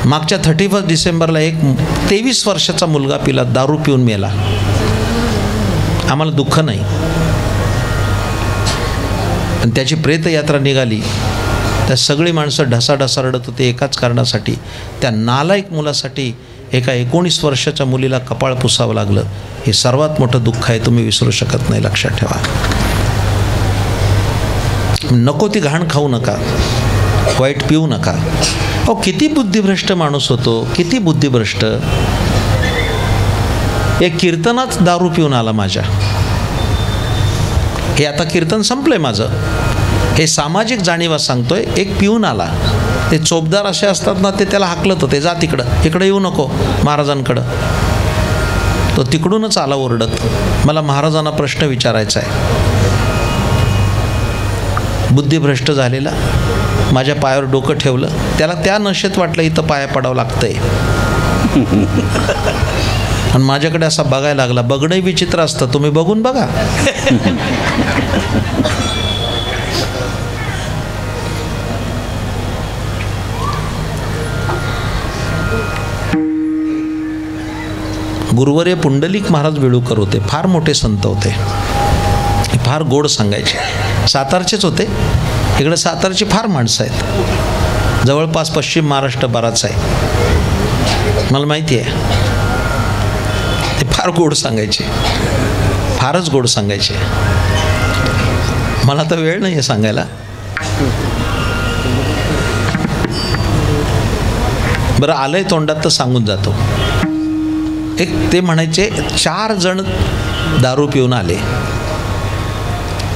Speaker 3: मागच्या 31 डिसेंबरला एक 23 वर्षाचा मुलगा पिला, दारू पिऊन मेला. आम्हाला दुःख नाही. आणि त्याची प्रेतयात्रा निघाली, त्या सगळी माणसं ढसाढसा रडत होते एकाच कारणासाठी, त्या नालायक मुलासाठी एका 19 वर्षाच्या मुलीला कपाळ पुसावं लागलं. हे सर्वात मोठं दुःख आहे, तुम्ही विसरू शकत नाही. लक्षात ठेवा. नको ती घाण खाऊ नका, वाईट पिऊ नका. अहो किती बुद्धिभ्रष्ट माणूस होतो, किती बुद्धिभ्रष्ट. एक कीर्तनात दारू पिऊन आला माझ्या. हे आता कीर्तन संपलंय माझं, हे सामाजिक जाणीवा सांगतोय. एक पिऊन आला, ते चोपदार असे असतात ना, ते त्याला हाकलत होते, जा तिकडं, इकडं येऊ नको महाराजांकडं. तो तिकडूनच आला ओरडत. मला महाराजांना प्रश्न विचारायचा आहे. बुद्धिभ्रष्ट झालेला माझ्या पायावर डोकं ठेवलं, त्याला त्या नशेत वाटलं इथं पाया पडावं लागतंय. आणि माझ्याकडे असा बघायला लागला. बघणंही विचित्र असतं, तुम्ही बघून बघा. गुरुवर्य पुंडलिक महाराज वेळूकर होते, फार मोठे संत होते, फार गोड सांगायचे. सातारचेच होते. इकडे सातारची फार माणसं आहेत, जवळपास पश्चिम महाराष्ट्र बराच आहे, मला माहिती आहे. ते फार गोड सांगायचे, फारच गोड सांगायचे. मला तर वेळ नाही आहे सांगायला. बरं आलंय तोंडात तर सांगून जातो. एक ते म्हणायचे 4 जण दारू पिऊन आले,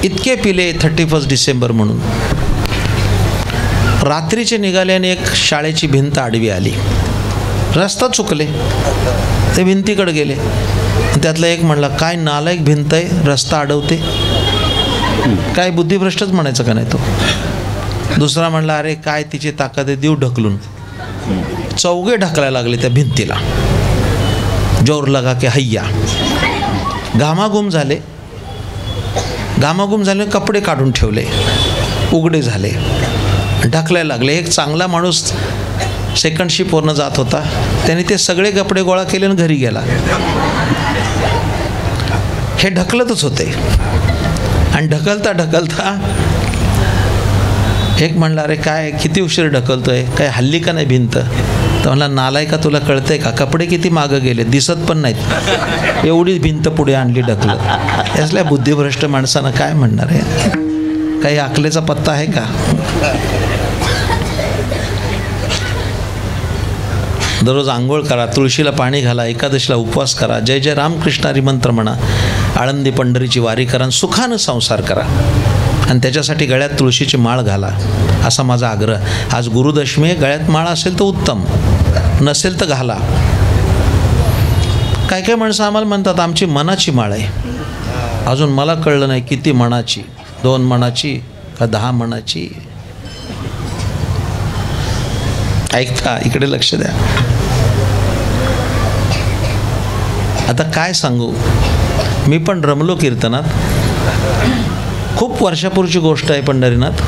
Speaker 3: इतके पिले 31 डिसेंबर म्हणून. रात्रीचे निघाले आणि एक शाळेची भिंत आडवी आली, रस्ता चुकले, ते भिंतीकडे गेले. त्यातला एक म्हणला, काय नालायक भिंत आहे, रस्ता अडवते. काय बुद्धिभ्रष्टच म्हणायचं का नाही तो. दुसरा म्हणला, अरे काय तिची ताकद आहे, देऊ ढकलून. चौघे ढकलायला लागले त्या भिंतीला, जोर लगा के हैया. घामाघूम झाले, घामाघूम झाले, कपडे काढून ठेवले, उघडे झाले, ढकलायला लागले. एक चांगला माणूस सेकंड शिपवरनं जात होता, त्याने ते सगळे कपडे गोळा केले आणि घरी गेला. हे ढकलतच होते. आणि ढकलता ढकलता एक म्हणला, अरे काय किती उशीर ढकलतोय, काय हल्ली का नाही भिंत. तर म्हणला, नालायका तुला कळतंय का, कपडे किती मागं गेले, दिसत पण नाहीत, एवढी भिंत पुढे आणली ढकलत. यासल्या बुद्धिभ्रष्ट माणसानं काय म्हणणार आहे, काही अकलेचा पत्ता आहे का. दररोज आंघोळ करा, तुळशीला पाणी घाला, एकादशीला उपवास करा, जय जय रामकृष्णारी मंत्र म्हणा, आळंदी पंढरीची वारी करा, आणि सुखानं संसार करा. आणि त्याच्यासाठी गळ्यात तुळशीची माळ घाला, असा माझा आग्रह. आज गुरुदशमी, गळ्यात माळ असेल तर उत्तम, नसेल तर घाला. काय काय माणसं आम्हाला म्हणतात, आमची मनाची माळ आहे. अजून मला कळलं नाही किती मणाची, 2 मणाची का 10 मणाची. ऐकता, इकडे लक्ष द्या. आता काय सांगू, मी पण रमलो कीर्तनात. खूप वर्षापूर्वीची गोष्ट आहे पंढरीनाथ,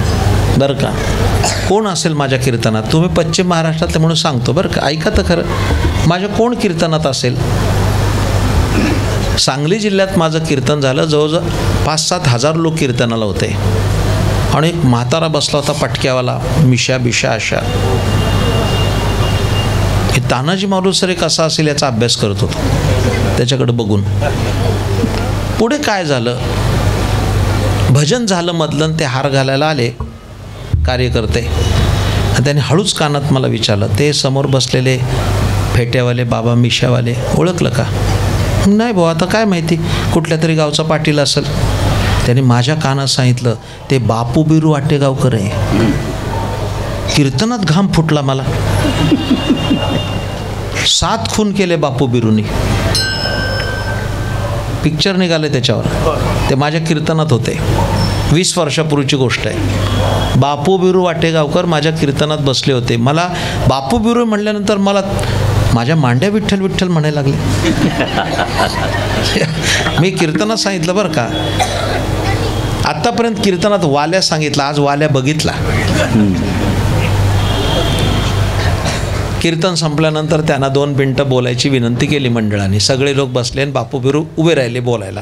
Speaker 3: बरं का. कोण असेल माझ्या कीर्तनात, तुम्ही पश्चिम महाराष्ट्रातले म्हणून सांगतो बरं का, ऐका तर खरं. माझ्या कोण कीर्तनात असेल? सांगली जिल्ह्यात माझं कीर्तन झालं, जवळजवळ 5-7 हजार लोक कीर्तनाला होते. आणि एक म्हातारा बसला होता पटक्यावाला, मिशा बिशा अशा. हे तानाजी मालुसरे कसा असेल याचा अभ्यास करत होतो त्याच्याकडे बघून. पुढे काय झालं, भजन झालं मधलं, ते हार घालायला आले कार्यकर्ते. आणि त्याने हळूच कानात मला विचारलं, ते समोर बसलेले फेट्यावाले बाबा मिशावाले, ओळखलं का? नाही भाऊ, आता काय माहिती, कुठल्या तरी गावचा पाटील असेल. त्याने माझ्या कानात सांगितलं, ते बापू बिरू आटेगावकर आहे. कीर्तनात घाम फुटला मला. 7 खून केले बापू बिरूनी. पिक्चर निघाले त्याच्यावर, ते माझ्या कीर्तनात होते. 20 वर्षापूर्वीची गोष्ट आहे. बापू बिरू वाटेगावकर माझ्या कीर्तनात बसले होते. मला बापू बिरू म्हणल्यानंतर मला माझ्या मांड्या विठ्ठल विठ्ठल म्हणायला लागले. मी कीर्तनात सांगितलं बरं का, आत्तापर्यंत कीर्तनात वाल्या सांगितलं, आज वाल्या बघितला. कीर्तन संपल्यानंतर त्यांना 2 मिनिटं बोलायची विनंती केली मंडळाने. सगळे लोक बसले आणि बापू बिरू उभे राहिले बोलायला.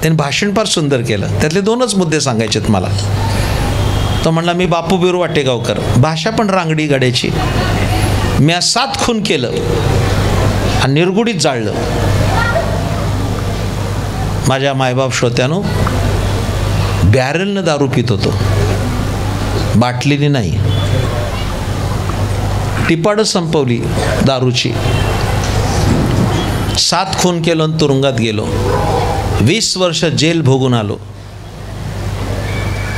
Speaker 3: त्यांनी भाषण फार सुंदर केलं. त्यातले 2च मुद्दे सांगायचेत मला. तो म्हणला, मी बापू बिरू वाटेगावकर. भाषा पण रांगडी गाड्याची. मी 7 खून केलं आणि निर्गुडीत जाळलं. माझ्या मायबाप श्रोत्यानो, बॅरलनं दारू पित होतो, बाटलीने नाही. टिपाडं संपवली दारूची. 7 खून केलं आणि तुरुंगात गेलो. 20 वर्ष जेल भोगून आलो.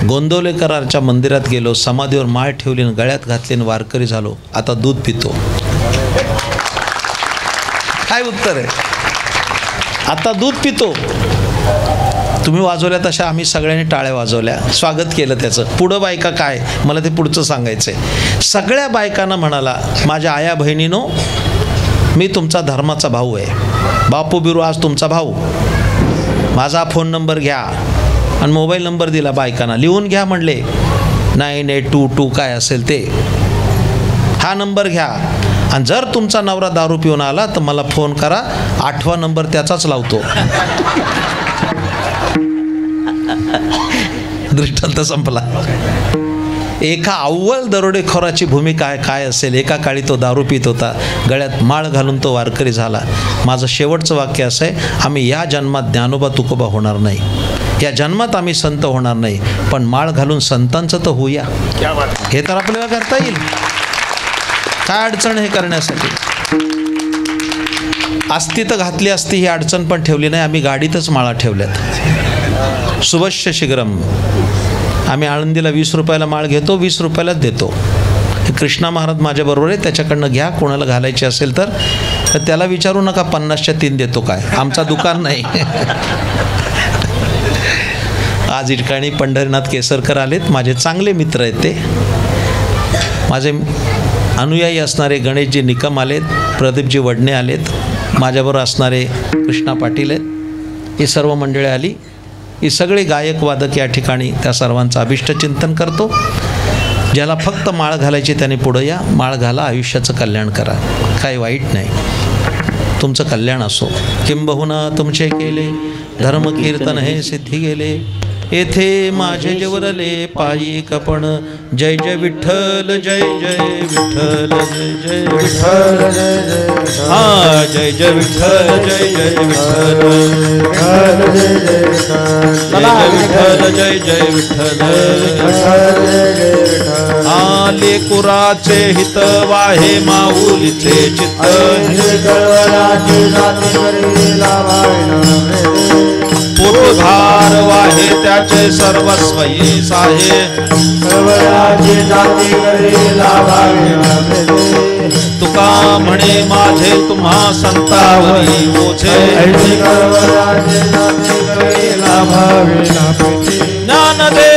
Speaker 3: गोंदवलेकरांच्या मंदिरात गेलो, समाधीवर माळ ठेवली, गळ्यात घातली, वारकरी झालो. आता दूध पितो. काय उत्तर आहे? आता दूध पितो. तुम्ही वाजवल्या तशा आम्ही सगळ्यांनी टाळ्या वाजवल्या, स्वागत केलं त्याचं. पुढं बायका काय, मला ते पुढचं सांगायचं आहे. सगळ्या बायकांना म्हणाला, माझ्या आया बहिणीनो, मी तुमचा धर्माचा भाऊ आहे. बापू बिरू आज तुमचा भाऊ. माझा फोन नंबर घ्या. आणि मोबाईल नंबर दिला बायकांना, लिहून घ्या म्हणले. 9822 काय असेल ते, हा नंबर घ्या. आणि जर तुमचा नवरा दारू पिऊन आला तर मला फोन करा. 8वा नंबर त्याचाच लावतो. दृष्टांत संपला. एका अव्वल दरोडेखोराची भूमिका काय असेल. एका काळी तो दारू पित होता, गळ्यात माळ घालून तो वारकरी झाला. माझं शेवटचं वाक्य असं आहे, आम्ही या जन्मात ज्ञानोबा तुकोबा होणार नाही, या जन्मात आम्ही संत होणार नाही, पण माळ घालून संतांचं तर होऊया. हे तर आपल्याला करता येईल. काय अडचण हे करण्यासाठी? असती तर घातली असती, ही अडचण पण ठेवली नाही. आम्ही गाडीतच माळा ठेवल्यात. शुभस्य शीघ्रम. आम्ही आळंदीला 20 रुपयाला माळ घेतो, 20 रुपयालाच देतो. कृष्णा महाराज माझ्याबरोबर आहे, त्याच्याकडनं घ्या. कोणाला घालायची असेल तर त्याला विचारू नका 50च्या 3 देतो काय. आमचा दुकान नाही. आज ठिकाणी पंढरीनाथ केसरकर आलेत, माझे चांगले मित्र आहेत. ते माझे अनुयायी असणारे गणेशजी निकम आलेत, प्रदीपजी वडणे आलेत, माझ्याबरोबर असणारे कृष्णा पाटील आहेत. ही सर्व मंडळी आली. ही सगळे गायक वादक या ठिकाणी. त्या सर्वांचं अभिष्ट चिंतन करतो. ज्याला फक्त माळ घालायची त्याने पुढं या, माळ घाला, आयुष्याचं कल्याण करा. काही वाईट नाही, तुमचं कल्याण असो. किंबहुना तुमचे केले धर्म कीर्तन हे सिद्धी गेले, येथे माझे जेवरले पायी कपण. जय जय विठ्ठल, जय जय विठ्ठल, जय जय विठ्ठल, जय जय. हा, जय जय विठ्ठल, जय जय विठ्ठल, जय जय विठ्ठल, जय जय विठ्ठल. आले कुराचे हित वाहे माऊलीचे चित्त, पोटभार वाहे त्याचे सर्वस्वई साहे. तुका म्हणे माझे तुम्हा संतावरी ओझे ज्ञानदेव